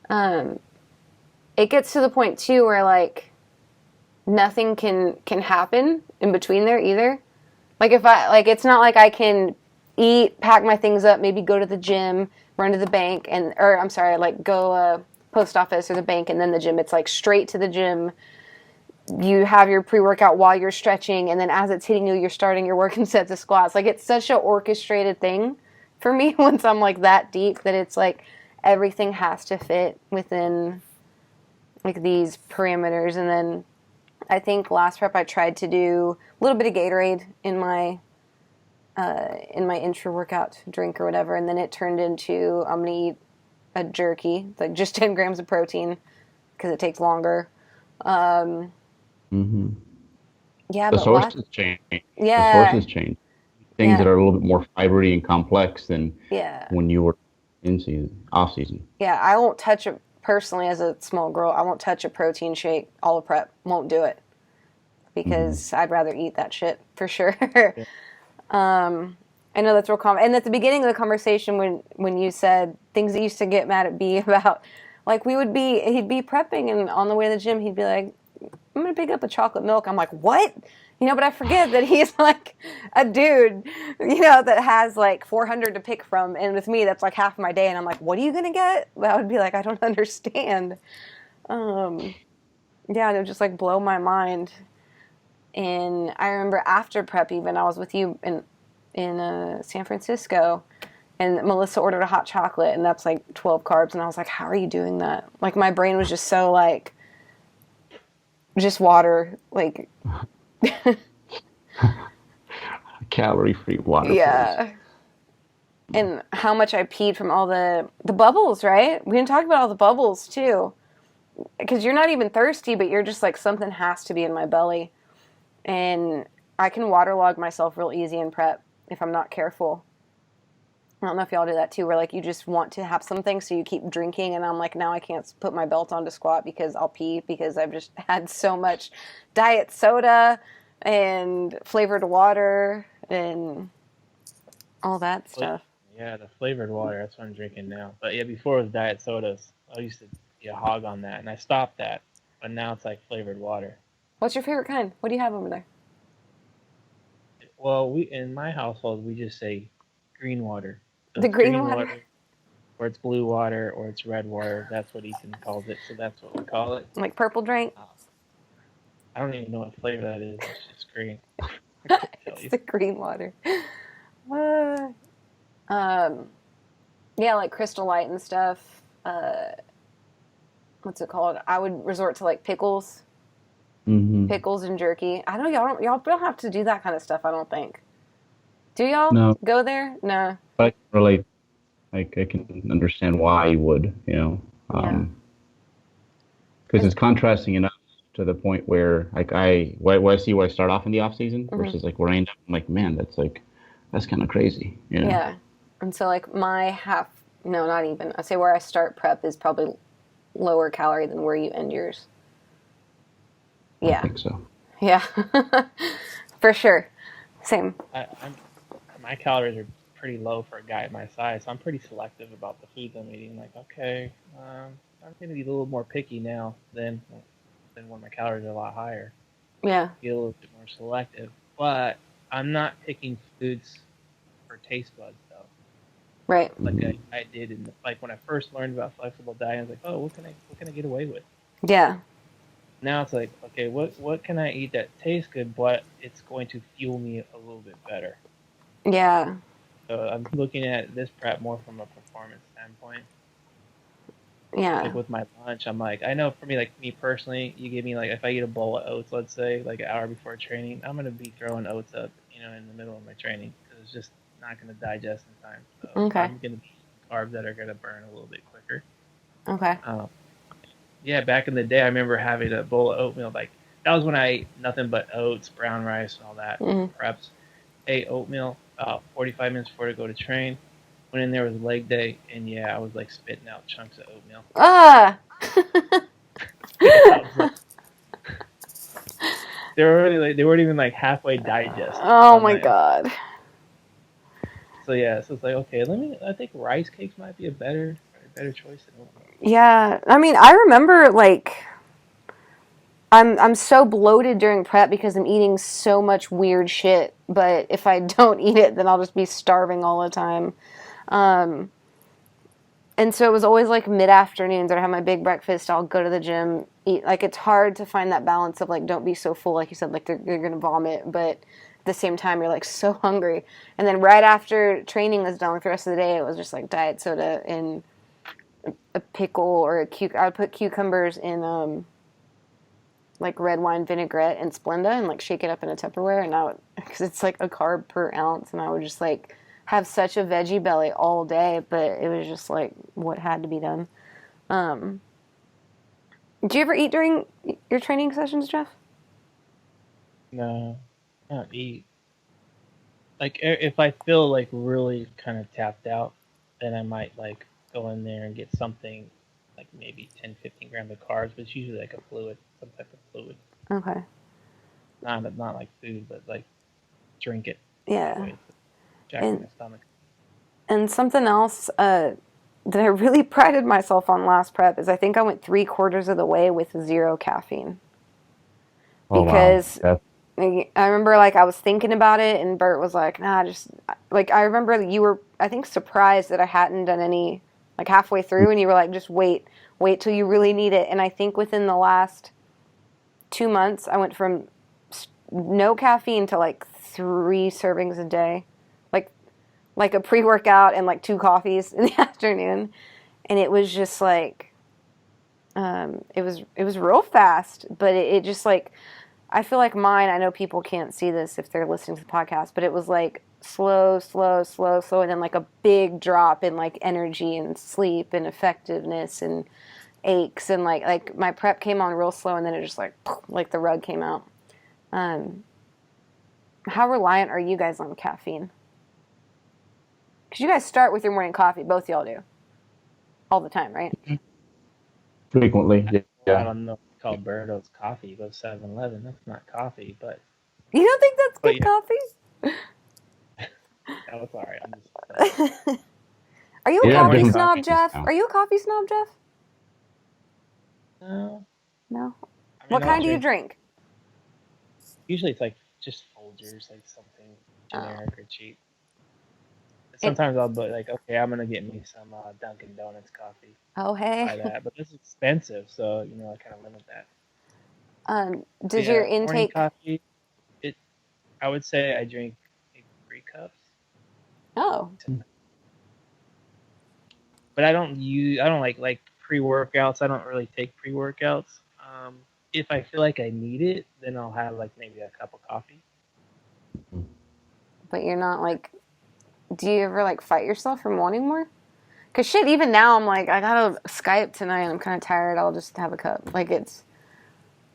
Um, it gets to the point too where like nothing can happen in between there either. Like if I like, it's not like I can eat, pack my things up, maybe go to the gym, run to the bank, or I'm sorry, like go post office or the bank and then the gym. It's like straight to the gym. You have your pre-workout while you're stretching, and then as it's hitting you, you're starting your working sets of squats. Like it's such an orchestrated thing for me once I'm like that deep that it's like everything has to fit within like these parameters. And then I think last prep I tried to do a little bit of Gatorade in my intra workout drink or whatever, and then it turned into I'm gonna eat a jerky, like just 10 grams of protein because it takes longer. Mm-hmm. Yeah, The but sources change. The yeah, sources change. Things yeah, that are a little bit more fibery and complex than yeah, when you were in season, off season. yeah. I won't touch it personally as a small girl. I won't touch a protein shake. All of prep won't do it Mm-hmm. because I'd rather eat that shit for sure. Yeah. I know that's real common. And at the beginning of the conversation, when you said things that used to get mad at B about, like he'd be prepping, and on the way to the gym, he'd be like, "I'm gonna pick up a chocolate milk." I'm like, "What?" But I forget that he's like a dude, that has like 400 to pick from, and with me, that's like half my day, and I'm like, "What are you gonna get?" That would be like, I don't understand. Um, yeah, it would just like blow my mind. And I remember after prep, even I was with you in San Francisco, and Melissa ordered a hot chocolate, and that's like 12 carbs, and I was like, "How are you doing that?" Like my brain was just so like, just water, like, Calorie-free water, please. yeah. And how much I peed from all the bubbles, right? We didn't talk about all the bubbles too, because you're not even thirsty, but you're just like something has to be in my belly, and I can waterlog myself real easy in prep if I'm not careful. I don't know if y'all do that too, where like you just want to have something, so you keep drinking, and I'm like, now I can't put my belt on to squat because I'll pee because I've just had so much diet soda and flavored water and all that stuff. Yeah, the flavored water. That's what I'm drinking now. But yeah, before it was diet sodas. I used to be a hog on that, and I stopped that. But now it's like flavored water. What's your favorite kind? What do you have over there? Well, we in my household we just say green water. So The it's green green water? water, or it's blue water, or it's red water. That's what Ethan calls it. So that's what we call it. Like purple drink? Uh, I don't even know what flavor that is. It's just green. I couldn't tell It's you. the green water. Uh, um, yeah, like Crystal Light and stuff. What's it called? I would resort to like Mm-hmm. pickles and jerky. I know y'all don't have to do that kind of stuff. I don't think. Do y'all No, go there? No. but I can relate. Like I can understand why you would, Yeah. because It's, it's contrasting enough to the point where like why I see why I start off in the off season mhm. versus like where I end up. I'm like, man, that's kind of crazy. Yeah. And so like my half, no, not even. I say where I start prep is probably lower calorie than where you end yours. I Yeah. think so. Yeah. For sure. Same. I'm my calories are pretty low for a guy my size, so I'm pretty selective about the foods I'm eating. Like, okay, I'm gonna be a little more picky now than when my calories are a lot higher. Yeah. Be a little bit more selective, but I'm not picking foods for taste buds though. Right. Like Hmm. I did like when I first learned about flexible dieting, I was like, oh, what can I get away with? Yeah. Now it's like, okay, what can I eat that tastes good, but it's going to fuel me a little bit better. Yeah. So I'm looking at this prep more from a performance standpoint. Yeah. Like with my lunch, I'm like, I know for me, like me personally, you give me like if I eat a bowl of oats, let's say, like an hour before training, I'm gonna be throwing oats up, in the middle of my training because it's just not gonna digest in time. So Okay. I'm gonna be eating carbs that are gonna burn a little bit quicker. Okay. Um, yeah, back in the day, I remember having a bowl of oatmeal. Like that was when I ate nothing but oats, brown rice, and all that Mm-hmm. preps. Ate oatmeal about 45 minutes before to go to train. went in there with leg day, and yeah, I was like spitting out chunks of oatmeal. Ah. I was like, they weren't even like halfway digested. So Oh I'm my like, god. so yeah, so it's like, okay, I think rice cakes might be a better choice than oatmeal. Yeah, I mean, I remember like I'm so bloated during prep because I'm eating so much weird shit. But if I don't eat it, then I'll just be starving all the time. Um, and so it was always like mid afternoons. I'd have my big breakfast. I'll go to the gym, eat. Like it's hard to find that balance of like don't be so full, like you said, like you're gonna vomit, but at the same time you're like so hungry. And then right after training was done, like the rest of the day, it was just like diet soda and a pickle or a I would put cucumbers in like red wine vinaigrette and Splenda and like shake it up in a Tupperware, and I would, because it's like a carb per ounce, and I would just like have such a veggie belly all day, but it was just like what had to be done. Um, do you ever eat during your training sessions, Jeff? No, I don't eat. Like if I feel like really kind of tapped out, then I might like go in there and get something like maybe 10, 15 grams of carbs, but it's usually like a fluid, some type of fluid. Okay. Not like food, but like drink it that Yeah. way. So jacking And my stomach. something else that I really prided myself on last prep is I think I went 3/4 of the way with 0 caffeine. Oh wow, Because I remember like I was thinking about it, and Bert was like, "Nah, just like." I remember that you were, I think, surprised that I hadn't done any like halfway through, and you were like, "Just wait till you really need it." And I think within the last 2 months, I went from no caffeine to like 3 servings a day, like a pre-workout and like 2 coffees in the afternoon, and it was just like it was real fast, but it just like I feel like mine, I know people can't see this if they're listening to the podcast, but it was like slow, slow, slow, slow, and then like a big drop in like energy and sleep and effectiveness and aches, and like my prep came on real slow, and then it just like the rug came out. Um, how reliant are you guys on caffeine? Because you guys start with your morning coffee, both y'all do, all the time, right? frequently, I yeah. don't know. It's called Alberto's coffee. You go 7-Eleven. That's not coffee, You don't think that's but good yeah, coffee? that was alright. I'm just saying. Are you a You have coffee Morning different snob, coffee. caffeines Jeff? now. Are you a coffee snob, Jeff? No, No. I What mean I'll kind do you drink. drink? Usually it's like just Folgers, like something Oh. generic or cheap. And, Sometimes I'll be like, okay, I'm gonna get me some Dunkin' Donuts coffee. oh, Buy hey. that, but this is expensive, so I kind of limit that. But Does your yeah, morning intake? coffee. It. I would say I drink maybe 3 cups, Oh, but I don't use. I don't like pre-workouts. I don't really take pre-workouts. If I feel like I need it, then I'll have like maybe a cup of coffee. but you're not like. Do you ever like fight yourself from wanting more? Cause shit, even now I'm like, I gotta Skype tonight, and I'm kind of tired. I'll just have a cup. Like it's.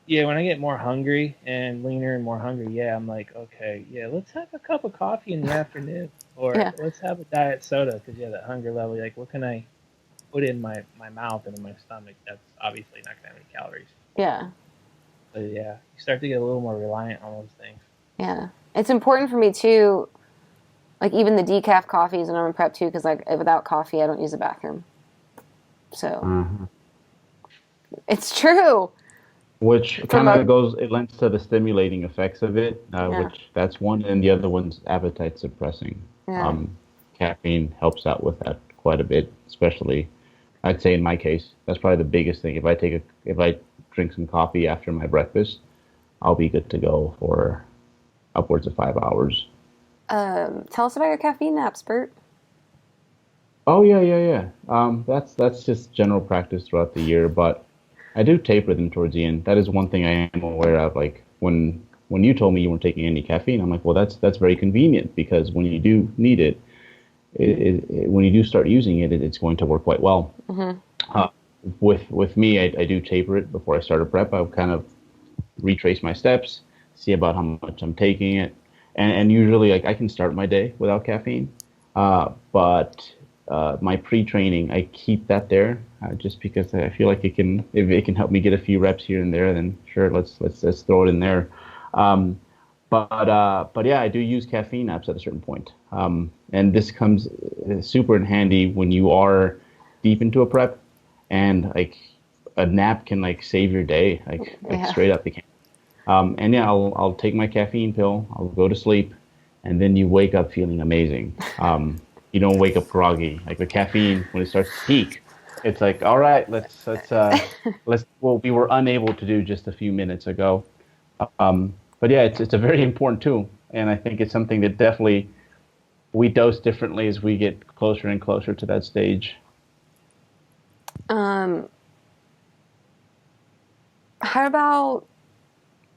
Yeah, when I get more hungry and leaner and more hungry, yeah, I'm like, okay, yeah, let's have a cup of coffee in the afternoon, or Yeah. let's have a diet soda because yeah, that hunger level, like, what can I put in my mouth and in my stomach? That's obviously not gonna have any calories. Yeah. So yeah, you start to get a little more reliant on those things. Yeah. It's important for me too. Like even the decaf coffees, and I'm in prep too, because like without coffee, I don't use the bathroom. So Mhm. it's true. Which From kind a of goes, it lends to the stimulating effects of it, yeah, which that's one, and the other one's appetite suppressing. yeah. Caffeine helps out with that quite a bit, especially, I'd say in my case, that's probably the biggest thing. If I drink some coffee after my breakfast, I'll be good to go for upwards of 5 hours. Tell us about your caffeine naps, Bert. Oh yeah, yeah, yeah. That's just general practice throughout the year, but I do taper them towards the end. That is one thing I am aware of. Like when you told me you weren't taking any caffeine, I'm like, well, that's very convenient because when you do need it, when you do start using it, it's going to work quite well. Mm-hmm. Uh, with me, I do taper it before I start a prep. I kind of retrace my steps, see about how much I'm taking it, and usually like I can start my day without caffeine, but my pre-training, I keep that there just because I feel like if it can help me get a few reps here and there, then sure, let's throw it in there. Um, but yeah, I do use caffeine apps at a certain point. And this comes super in handy when you are deep into a prep, and like a nap can like save your day, like straight up. It can. And yeah, I'll take my caffeine pill. I'll go to sleep, and then you wake up feeling amazing. You don't wake up groggy. Like the caffeine, when it starts to peak, it's like, all right, let's what we were unable to do just a few minutes ago. But yeah, it's a very important tool, and I think it's something that definitely we dose differently as we get closer and closer to that stage. How about,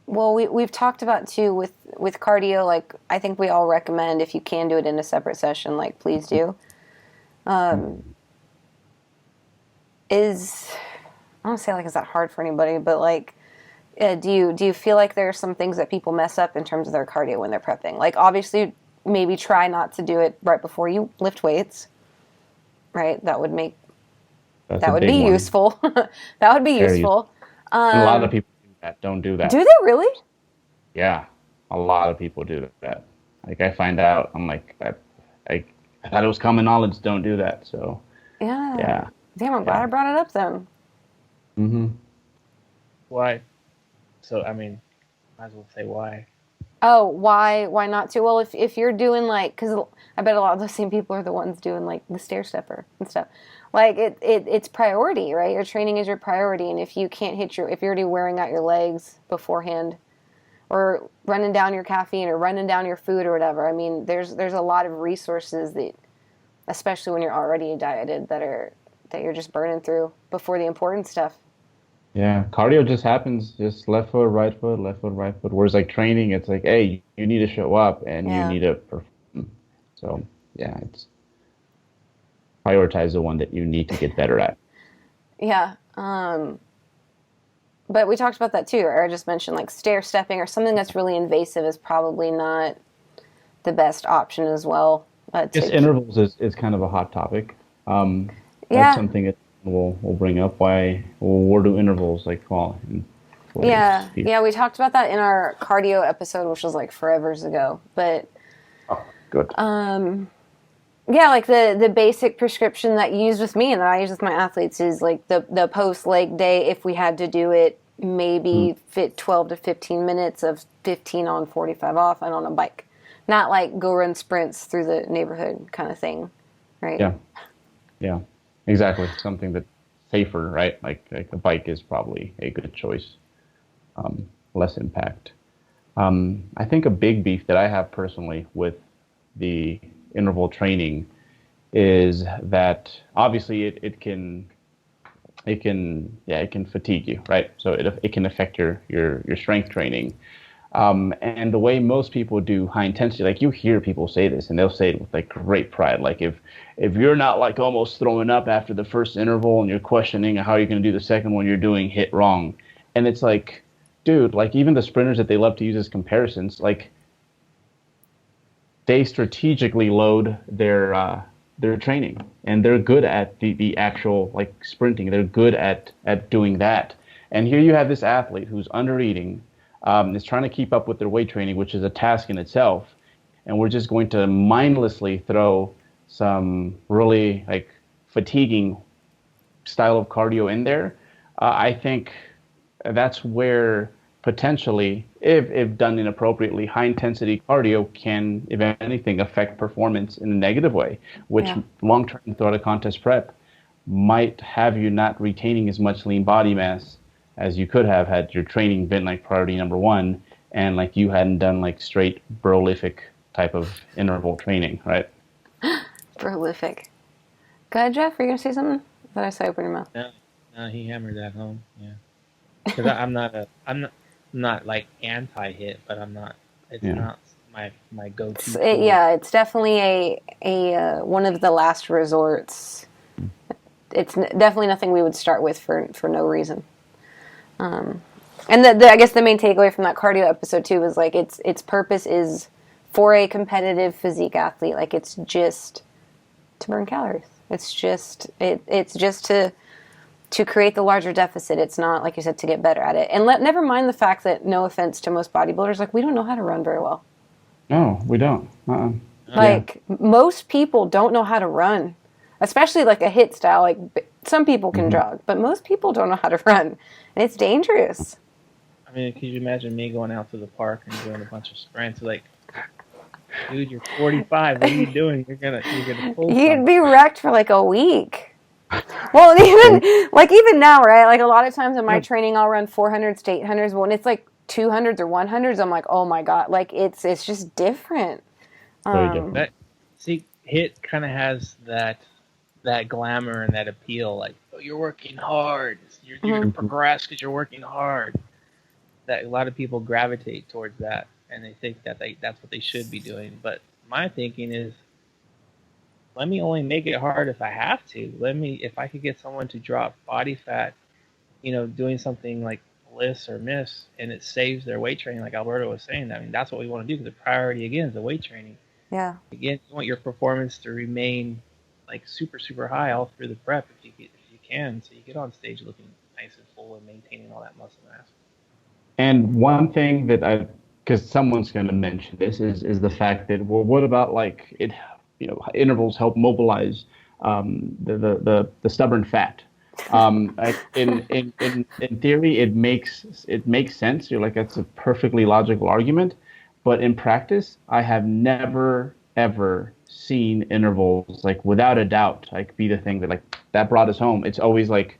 well, we've talked about too with cardio, like I think we all recommend if you can do it in a separate session, like please do. Is, I don't say like, is that hard for anybody, but like, do you feel like there are some things that people mess up in terms of their cardio when they're prepping? Like obviously maybe try not to do it right before you lift weights, right? That would be useful. That would be Very useful. And a lot of people don't do that. Do they really? Yeah, a lot of people do that. Like I find out, I'm like, I thought it was common knowledge. Don't do that. So yeah. Damn, I'm glad I brought it up then. Mm-hmm. Why? So I mean, might as well say why. Oh, why not to? Well, if you're doing like, because I bet a lot of those same people are the ones doing like the stair stepper and stuff. Like it's priority, right? Your training is your priority, and if you can't if you're already wearing out your legs beforehand, or running down your caffeine or running down your food or whatever, I mean, there's a lot of resources that, especially when you're already dieted, that you're just burning through before the important stuff. Yeah, cardio just happens, just left foot, right foot, left foot, right foot. Whereas like training, it's like, hey, you need to show up and you need to perform. So yeah, it's prioritize the one that you need to get better at. Yeah. But we talked about that too, or I just mentioned like stair stepping or something that's really invasive is probably not the best option as well. Just intervals is kind of a hot topic. That's something that we'll bring up. Where do intervals like fall? Yeah, we talked about that in our cardio episode, which was like forevers ago. But good. Yeah, like the basic prescription that you use with me and that I use with my athletes is like the post leg day. If we had to do it, maybe fit 12 to 15 minutes of 15 on, 45 off, and on a bike, not like go run sprints through the neighborhood kind of thing, right? Yeah, exactly. Something that's safer, right? Like a bike is probably a good choice. Less impact. I think a big beef that I have personally with the interval training is that obviously it can fatigue you, right? So it can affect your strength training. And the way most people do high intensity, like you hear people say this and they'll say it with like great pride. Like if you're not like almost throwing up after the first interval and you're questioning how you're going to do the second one, you're doing HIIT wrong. And it's like, dude, like even the sprinters that they love to use as comparisons, like they strategically load their training, and they're good at the actual like sprinting. They're good at doing that. And here you have this athlete who's under eating, is trying to keep up with their weight training, which is a task in itself. And we're just going to mindlessly throw some really like fatiguing style of cardio in there. I think that's where potentially, if done inappropriately, high intensity cardio can, if anything, affect performance in a negative way, which long term throughout a contest prep might have you not retaining as much lean body mass as you could have had your training been like priority number one, and like you hadn't done like straight prolific type of interval training, right? Prolific. Go ahead, Jeff. Are you gonna say something? I thought I saw you open your mouth. No, he hammered that home. Yeah, because I'm not like anti-HIIT, but I'm not. It's not my go-to. It's definitely a one of the last resorts. It's definitely nothing we would start with for no reason. And I guess the main takeaway from that cardio episode too was like its purpose is for a competitive physique athlete. Like it's just to burn calories. It's just to create the larger deficit. It's not, like you said, to get better at it. And never mind the fact that, no offense to most bodybuilders, like, we don't know how to run very well. No, we don't. Like, most people don't know how to run, especially like a hit style. Like, some people can jog, but most people don't know how to run, and it's dangerous. I mean, can you imagine me going out to the park and doing a bunch of sprints? Like, dude, you're 45. What are you doing? You're gonna pull. You'd be wrecked for like a week. Well, even now, right? Like, a lot of times in my training, I'll run 400s to 800s. But when it's like 200s or 100s, I'm like, oh my god! Like, it's just different. Very different. HIIT kind of has that glamour and that appeal. Like, oh, you're working hard. You're gonna progress because you're working hard. That a lot of people gravitate towards that, and they think that that's what they should be doing. But my thinking is, let me only make it hard if I have to. If I could get someone to drop body fat, doing something like bliss or miss, and it saves their weight training, like Alberto was saying. I mean, that's what we want to do, because the priority again is the weight training. Yeah. Again, you want your performance to remain like super, super high all through the prep if you can, so you get on stage looking nice and full and maintaining all that muscle mass. And one thing that because someone's going to mention this, is the fact that, well, what about like it? Intervals help mobilize the stubborn fat. In theory, it makes sense. You're like, that's a perfectly logical argument, but in practice, I have never ever seen intervals, like, without a doubt, like, be the thing that brought us home. It's always like,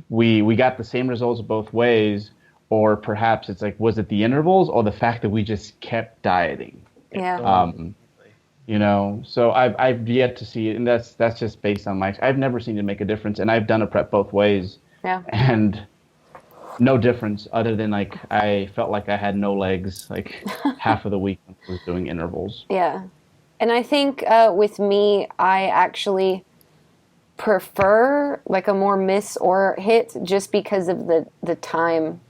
we got the same results both ways, or perhaps it's like, was it the intervals or the fact that we just kept dieting? Yeah. So I've yet to see it, and that's just based on I've never seen it make a difference, and I've done a prep both ways. Yeah. And no difference other than, like, I felt like I had no legs, like, half of the week when I was doing intervals. Yeah. And I think with me, I actually prefer like a more miss or hit, just because of the time.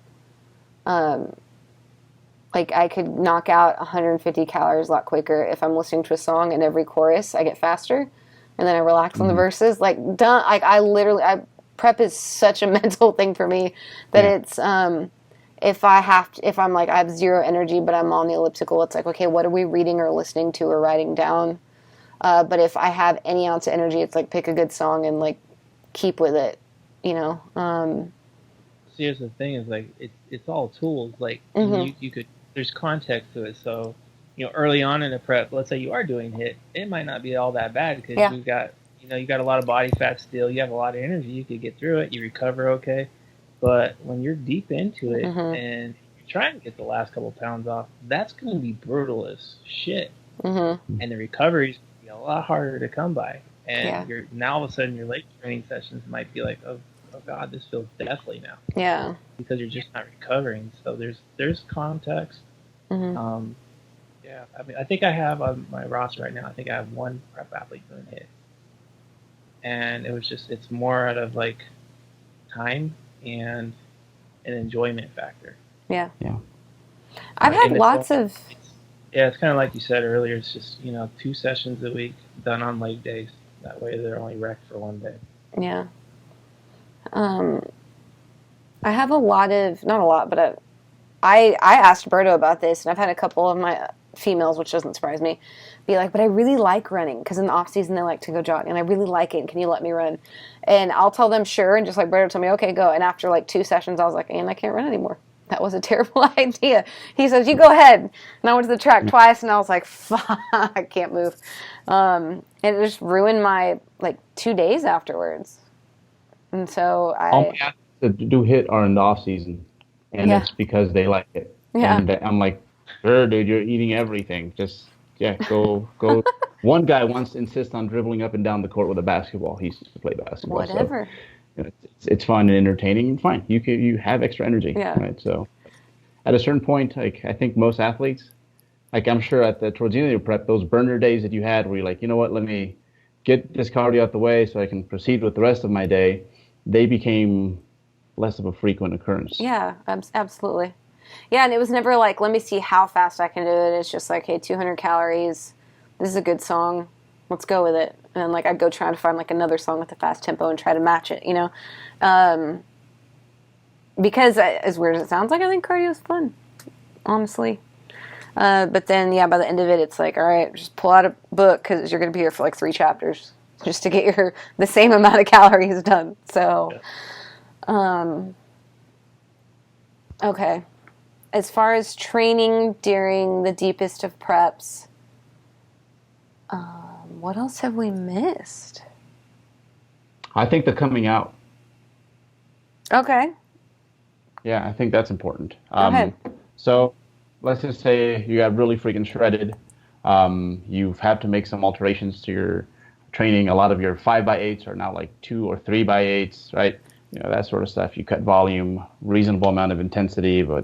Like, I could knock out 150 calories a lot quicker if I'm listening to a song, and every chorus I get faster, and then I relax on the verses. Like, done. Like, prep is such a mental thing for me that it's if I'm like, I have zero energy but I'm on the elliptical, it's like, okay, what are we reading or listening to or writing down? But if I have any ounce of energy, it's like, pick a good song and, like, keep with it. See, here's the thing: is like, it's all tools. Like, you could. There's context to it. So, early on in a prep, let's say you are doing HIIT, it might not be all that bad, because you've got, you got a lot of body fat still. You have a lot of energy. You could get through it. You recover okay. But when you're deep into it and you're trying to get the last couple pounds off, that's going to be brutal as shit. And the recovery's going to be a lot harder to come by. And you're now all of a sudden your late training sessions might be like, oh God, this feels deathly now. Yeah. Because you're just not recovering. So there's context. Yeah. I mean, I think I have on my roster right now, I think I have one prep athlete doing HIIT. And it's more out of, like, time and an enjoyment factor. Yeah. Yeah. I've had lots of... It's kind of like you said earlier. It's just, 2 sessions a week done on leg days. That way they're only wrecked for one day. Yeah. I have a lot of, not a lot, but I asked Berto about this, and I've had a couple of my females, which doesn't surprise me, be like, but I really like running, because in the off season they like to go jog, and I really like it, and can you let me run? And I'll tell them sure, and just like Berto told me, okay, go. And after like 2 sessions, I was like, and I can't run anymore. That was a terrible idea. He says, you go ahead. And I went to the track twice, and I was like, fuck, I can't move. And it just ruined my, like, 2 days afterwards. And so all my athletes that do HIIT are in the off season, and it's because they like it. Yeah. And I'm like, sure, dude, you're eating everything. Just go. One guy wants to insist on dribbling up and down the court with a basketball. He used to play basketball. Whatever. So, it's fun and entertaining, and fine. You have extra energy. Yeah. Right. So at a certain point, like, I think most athletes, like, I'm sure towards the end of your prep, those burner days that you had where you're like, you know what, let me get this cardio out the way so I can proceed with the rest of my day, they became less of a frequent occurrence. Yeah, absolutely. Yeah, and it was never like, let me see how fast I can do it. It's just like, hey, 200 calories. This is a good song. let's go with it. And then, like, I'd go try to find, like, another song with a fast tempo and try to match it, you know? Because, as weird as it sounds, like, I think cardio is fun, honestly. But then, yeah, by the end of it, it's like, all right, just pull out a book because you're going to be here for, like, 3 chapters just to get the same amount of calories done. So, okay. As far as training during the deepest of preps, what else have we missed? I think the coming out. Okay. Yeah, I think that's important. Go ahead. So let's just say you got really freaking shredded. You've had to make some alterations to your training. A lot of your 5x8s are now like 2 or 3x8s, right? You know, that sort of stuff. You cut volume, reasonable amount of intensity, but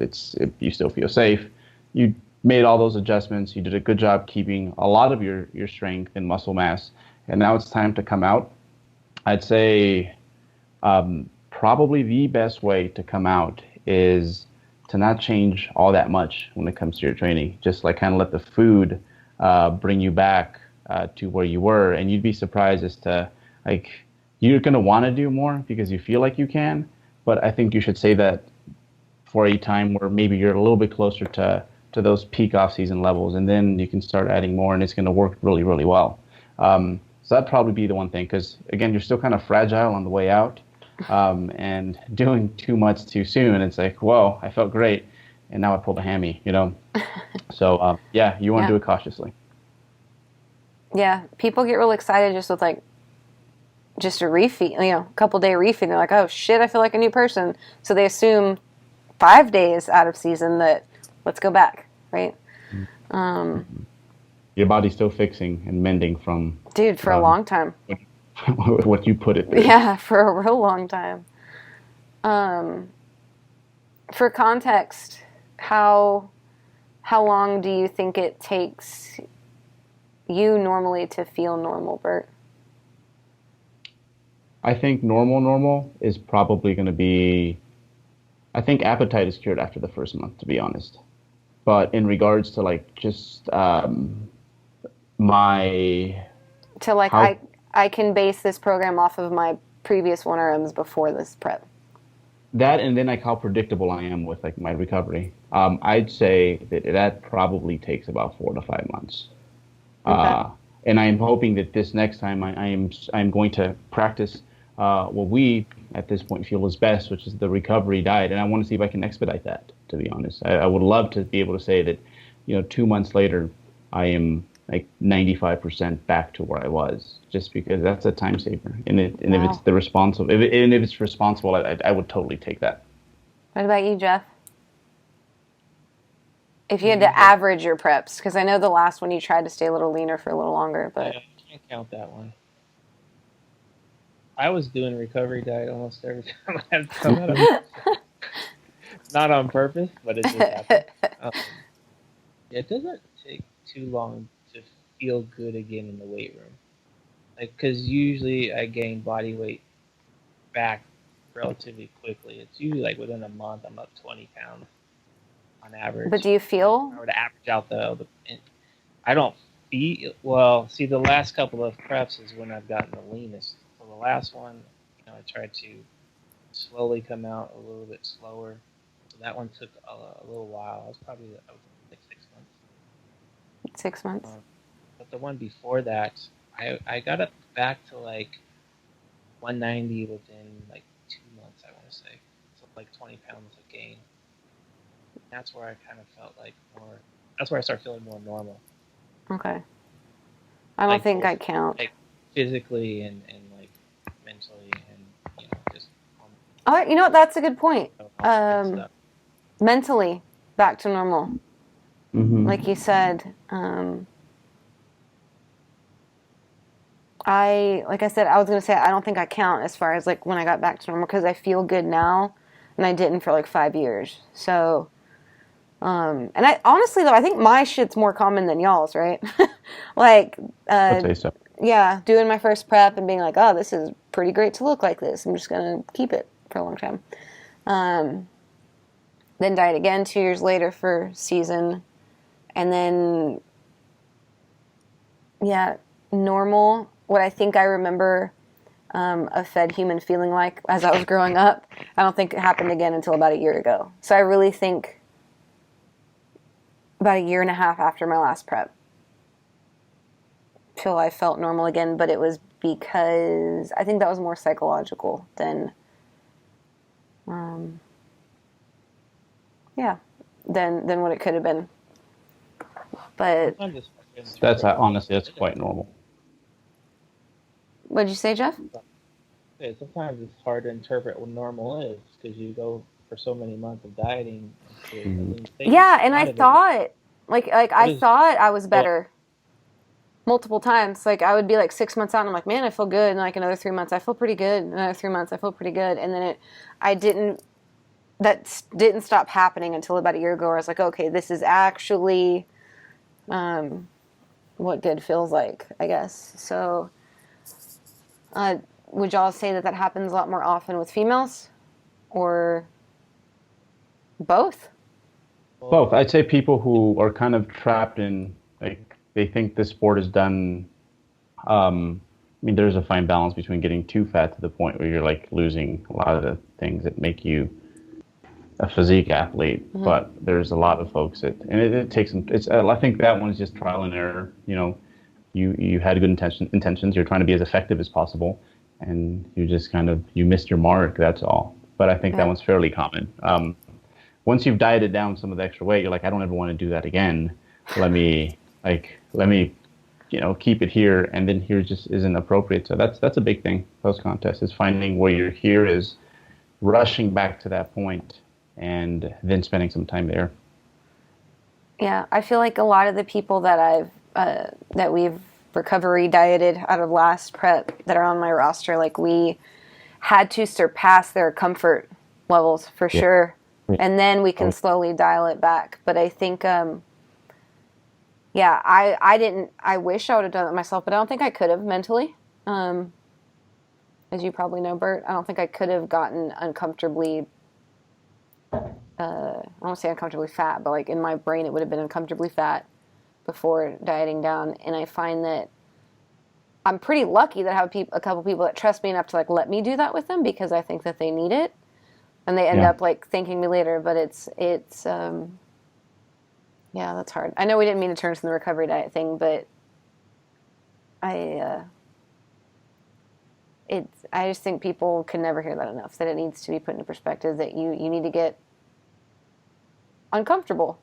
you still feel safe. You made all those adjustments. You did a good job keeping a lot of your strength and muscle mass. And now it's time to come out. I'd say probably the best way to come out is to not change all that much when it comes to your training. Just like kind of let the food bring you back to where you were. And you'd be surprised as to, like, you're going to want to do more because you feel like you can. But I think you should save that for a time where maybe you're a little bit closer to those peak off-season levels. And then you can start adding more, and it's going to work really, really well. So that'd probably be the one thing, because, again, you're still kind of fragile on the way out. And doing too much too soon, it's like, whoa, I felt great, and now I pulled a hammy, you know? So, yeah, you want to do it cautiously. Yeah, people get real excited just with, like, just a refeed, you know, a couple-day refeed. They're like, oh, shit, I feel like a new person. So they assume 5 days out of season that let's go back, right? Your body's still fixing and mending from... Dude, for a long time. What you put it through. Yeah, for a real long time. For context, how long do you think it takes you normally to feel normal, Bert? I think normal is probably going to be... I think appetite is cured after the first month, to be honest. But in regards to, like, just my... To, like, I can base this program off of my previous 1RMs before this prep. That, and then, like, how predictable I am with, like, my recovery. I'd say that probably takes about 4 to 5 months. Okay. And I am hoping that this next time I'm going to practice what we at this point feel is best, which is the recovery diet, and I want to see if I can expedite that. To be honest, I would love to be able to say that, you know, 2 months later, I am like 95% back to where I was, just because that's a time saver. And if it's if it's responsible, I would totally take that. What about you, Jeff? If you had to average your preps, because I know the last one you tried to stay a little leaner for a little longer, but I can't count that one. I was doing a recovery diet almost every time I had to come out of it. Not on purpose, but it just happened. It doesn't take too long to feel good again in the weight room. Like, because usually I gain body weight back relatively quickly. It's usually like within a month I'm up 20 pounds on average. But do you feel? If I were to average out I don't feel, well, see, the last couple of preps is when I've gotten the leanest. So the last one, you know, I tried to slowly come out a little bit slower. So that one took a little while. I was like 6 months. 6 months. But the one before that, I got up back to like 190 within like 2 months, I want to say. So like 20 pounds of gain. That's where I kind of felt like more, that's where I started feeling more normal. Okay. I don't think I count. Like physically and like mentally and, you know, just. Oh, you know what? That's a good point. Mentally back to normal. Mm-hmm. Like you said, I was going to say, I don't think I count as far as like when I got back to normal, because I feel good now and I didn't for like 5 years. So, and I honestly though, I think my shit's more common than y'all's, right? Like, I'd say so. Yeah, doing my first prep and being like, oh, this is pretty great to look like this. I'm just going to keep it for a long time. Then diet again 2 years later for season. And then, yeah, normal, what I think I remember a fed human feeling like as I was growing up, I don't think it happened again until about a year ago. So I really think about a year and a half after my last prep till I felt normal again, but it was because I think that was more psychological than than what it could have been. But that's honestly, that's quite normal. What'd you say, Jeff? Yeah, sometimes it's hard to interpret what normal is because you go for so many months of dieting. Yeah, and I thought, I thought I was better multiple times. Like, I would be like 6 months out, and I'm like, man, I feel good. And like another 3 months, I feel pretty good. Another 3 months, I feel pretty good. And then that didn't stop happening until about a year ago, where I was like, okay, this is actually what good feels like, I guess. So, would y'all say that happens a lot more often with females, or both? Both. I'd say people who are kind of trapped in, like, they think the sport is done. I mean, there's a fine balance between getting too fat to the point where you're like losing a lot of the things that make you a physique athlete. Mm-hmm. But there's a lot of folks that, and it takes some. I think that one is just trial and error. You know, you had good intentions. You're trying to be as effective as possible, and you just you missed your mark. That's all. But I think that one's fairly common. Once you've dieted down some of the extra weight, you're like, I don't ever want to do that again. Let me, keep it here, and then here just isn't appropriate. So that's a big thing post contest, is finding where your here is, rushing back to that point, and then spending some time there. Yeah, I feel like a lot of the people that that we've recovery dieted out of last prep that are on my roster, like, we had to surpass their comfort levels for sure. And then we can slowly dial it back. But I think, I wish I would have done it myself, but I don't think I could have mentally. As you probably know, Bert, I don't think I could have gotten uncomfortably, I won't say uncomfortably fat, but like in my brain it would have been uncomfortably fat before dieting down. And I find that I'm pretty lucky that I have a couple people that trust me enough to like let me do that with them, because I think that they need it. And they end up like thanking me later, but it's that's hard. I know we didn't mean to turn from the recovery diet thing, but I just think people can never hear that enough, that it needs to be put into perspective, that you need to get uncomfortable.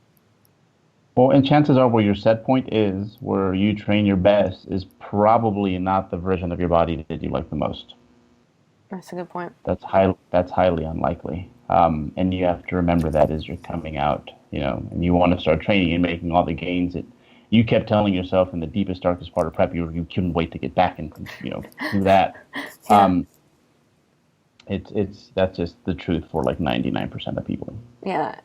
Well, and chances are where your set point is, where you train your best, is probably not the version of your body that you like the most. That's a good point. That's highly unlikely. And you have to remember that as you're coming out, and you want to start training and making all the gains that you kept telling yourself in the deepest, darkest part of prep you couldn't wait to get back and do that. That's just the truth for like 99% of people. Yeah.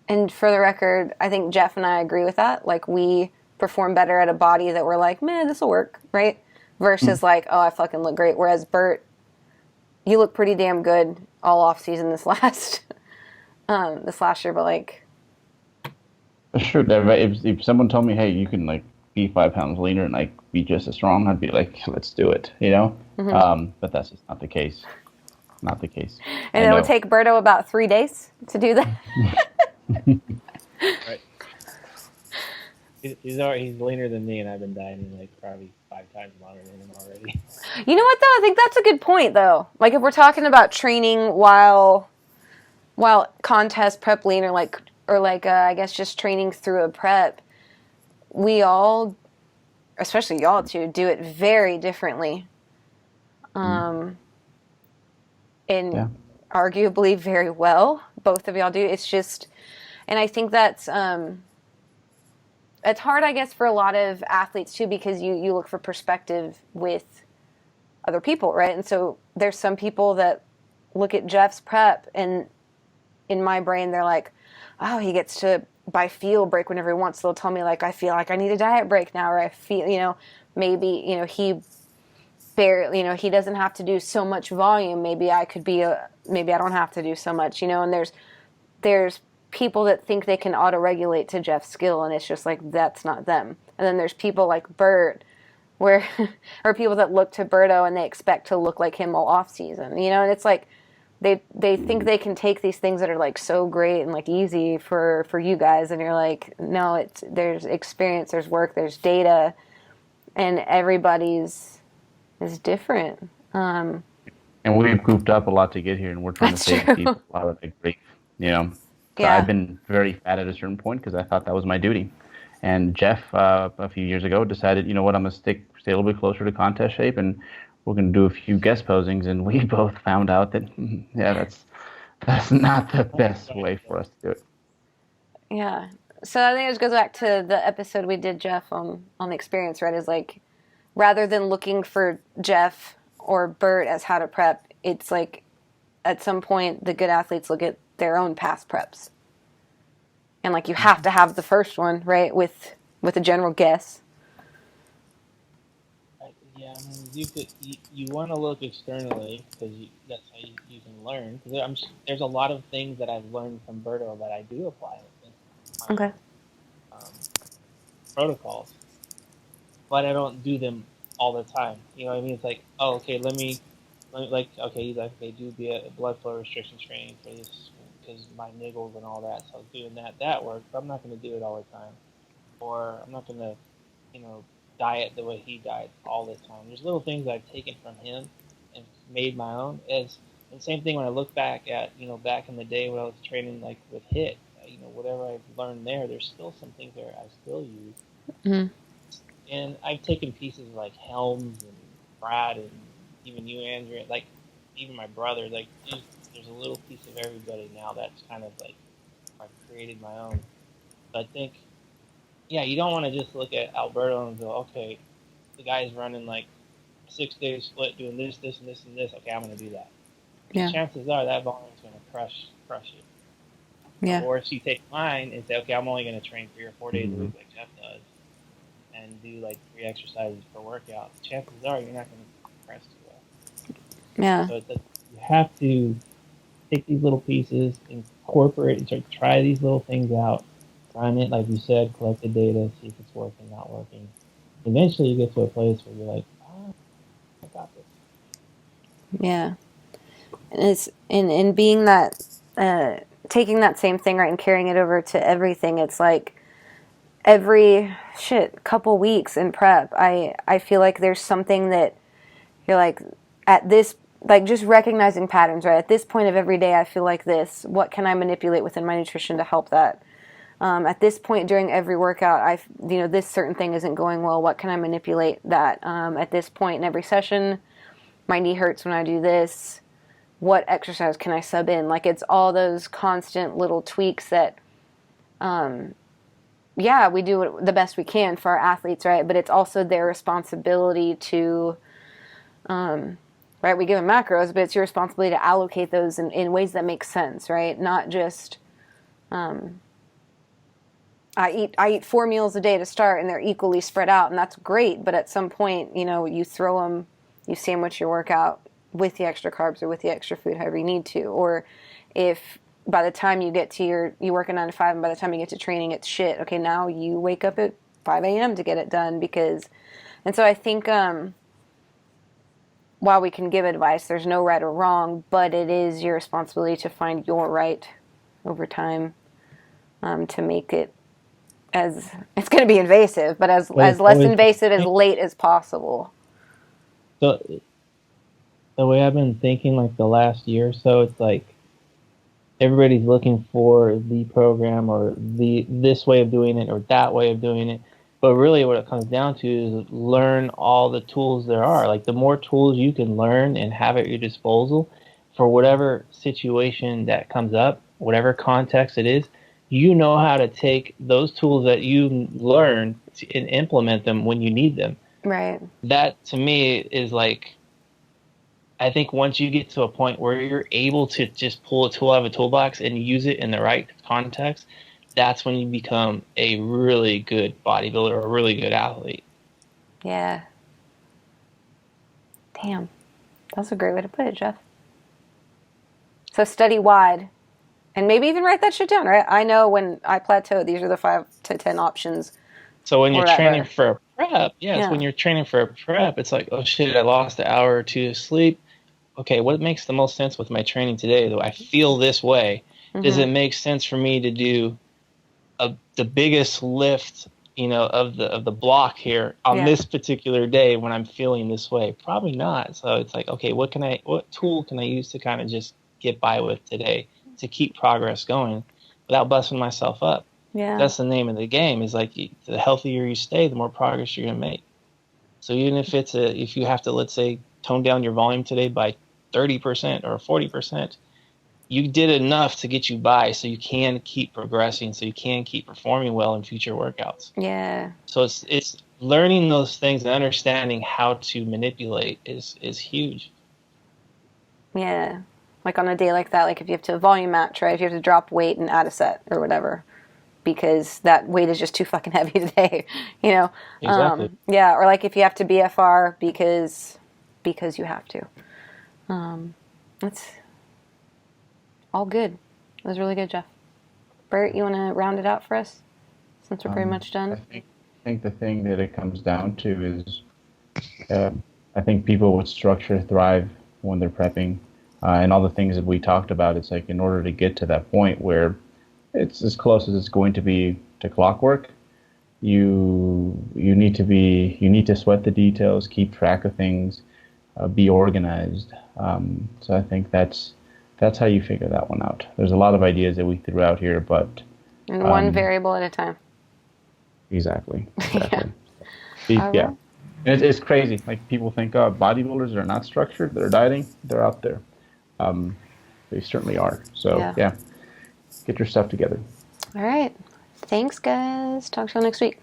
And for the record, I think Jeff and I agree with that. Like, we perform better at a body that we're like, man, this will work, right? Versus like, oh, I fucking look great. Whereas Bert, you look pretty damn good all off season this last year, but like, sure. If someone told me, hey, you can like be 5 pounds leaner and like be just as strong, I'd be like, let's do it, Mm-hmm. But that's just not the case. Not the case. And it would take Berto about 3 days to do that. Right. He's leaner than me, and I've been dieting like probably 5 times longer than him already. You know what, though? I think that's a good point, though. Like, if we're talking about training while contest prep lean, or I guess just training through a prep, we all, especially y'all two, do it very differently. And arguably very well. Both of y'all do. It's just, and I think that's, it's hard, I guess, for a lot of athletes too, because you look for perspective with other people, right? And so there's some people that look at Jeff's prep, and in my brain they're like, oh, he gets to by feel break whenever he wants. So they'll tell me like, I feel like I need a diet break now, or I feel, maybe, he barely, he doesn't have to do so much volume. Maybe I don't have to do so much, and there's people that think they can auto-regulate to Jeff's skill, and it's just like, that's not them. And then there's people like Bert where or people that look to Berto and they expect to look like him all off season, you know, and it's like they think they can take these things that are like so great and like easy for you guys, and you're like, no, there's experience, there's work, there's data, and everybody's is different. And we've goofed up a lot to get here, and we're trying to save people a lot of the grief, you know. So Yeah. I've been very fat at a certain point because I thought that was my duty. And Jeff, a few years ago, decided, you know what, I'm going to stay a little bit closer to contest shape, and we're going to do a few guest posings. And we both found out that, yeah, that's not the best way for us to do it. Yeah. So I think it just goes back to the episode we did, Jeff, on the experience, right? Is like, rather than looking for Jeff or Bert as how to prep, it's like at some point the good athletes look at their own past preps. And like you have to have the first one, right, with a general guess. Yeah, I mean, you want to look externally because that's how you can learn. Because there's a lot of things that I've learned from Berto that I do apply in my protocols, but I don't do them all the time. You know what I mean? It's like, oh, okay, let me like, okay, he's like, okay, do be a blood flow restrictions training for this because my niggles and all that. So doing that works, but I'm not going to do it all the time, or I'm not going to, you know, diet the way he diets all the time. There's little things I've taken from him and made my own. And same thing when I look back at, you know, back in the day when I was training like with HIIT, you know, whatever I've learned there's still some things there I still use. Mm-hmm. And I've taken pieces like Helms and Brad and even you, Andrea, like even my brother, like there's a little piece of everybody now that's kind of like I've created my own. So I think, yeah, you don't want to just look at Alberto and go, okay, the guy's running like 6 days split doing this, and this, and this. Okay, I'm going to do that. Yeah. Chances are that volume's going to crush you. Yeah. Or if you take mine and say, okay, I'm only going to train 3 or 4 days a week like Jeff does, and do like 3 exercises per workout, chances are you're not going to progress too well. Yeah. So you have to take these little pieces, incorporate, and try these little things out. Run it, like you said, collect the data, see if it's working, not working. Eventually you get to a place where you're like, oh, I got this. Yeah. And it's in being that taking that same thing, right, and carrying it over to everything. It's like every couple weeks in prep, I feel like there's something that you're like, at this, like just recognizing patterns, right? At this point of every day I feel like this. What can I manipulate within my nutrition to help that? At this point during every workout, this certain thing isn't going well. What can I manipulate that? At this point in every session, my knee hurts when I do this. What exercise can I sub in? Like, it's all those constant little tweaks that, we do the best we can for our athletes, right? But it's also their responsibility to, right, we give them macros, but it's your responsibility to allocate those in ways that make sense, right? Not just, I eat 4 meals a day to start, and they're equally spread out, and that's great. But at some point, you throw them, you sandwich your workout with the extra carbs or with the extra food, however you need to. Or if by the time you get to you work a 9 to 5, and by the time you get to training, it's shit. Okay, now you wake up at 5 a.m. to get it done and so I think while we can give advice, there's no right or wrong, but it is your responsibility to find your right over time to make it. As it's going to be invasive, but as less invasive as late as possible. So the way I've been thinking, like the last year or so, it's like everybody's looking for the program or this way of doing it or that way of doing it. But really, what it comes down to is learn all the tools there are. Like the more tools you can learn and have at your disposal for whatever situation that comes up, whatever context it is. You know how to take those tools that you learn and implement them when you need them. Right. That, to me, is like, I think once you get to a point where you're able to just pull a tool out of a toolbox and use it in the right context, that's when you become a really good bodybuilder or a really good athlete. Yeah. Damn. That's a great way to put it, Jeff. So study wide. And maybe even write that shit down, right? I know when I plateau, these are the 5 to 10 options. So when you're training for a prep, yes, when you're training for a prep, it's like, oh shit, I lost an hour or two of sleep. Okay, what makes the most sense with my training today? Do I feel this way? Does it make sense for me to do the biggest lift, of the block here on this particular day when I'm feeling this way? Probably not. So it's like, okay, what tool can I use to kind of just get by with today to keep progress going without busting myself up? Yeah. That's the name of the game, is like, the healthier you stay, the more progress you're going to make. So even if you have to, let's say, tone down your volume today by 30% or 40%, you did enough to get you by, so you can keep progressing, so you can keep performing well in future workouts. Yeah. So it's learning those things and understanding how to manipulate is huge. Yeah. Like on a day like that, like if you have to volume match, right? If you have to drop weight and add a set or whatever, because that weight is just too fucking heavy today, Exactly. Yeah, or like if you have to BFR because you have to. That's all good. It was really good, Jeff. Bert, you want to round it out for us, since we're pretty much done? I think the thing that it comes down to is, I think people with structure thrive when they're prepping, and all the things that we talked about. It's like, in order to get to that point where it's as close as it's going to be to clockwork, you need to sweat the details, keep track of things, be organized. So I think that's how you figure that one out. There's a lot of ideas that we threw out here, but and one variable at a time. Exactly. Yeah. Yeah. Right. And it's crazy. Like, people think, oh, bodybuilders are not structured, they're dieting. They're out there. They certainly are. So yeah. Get your stuff together. All right. Thanks, guys. Talk to you next week.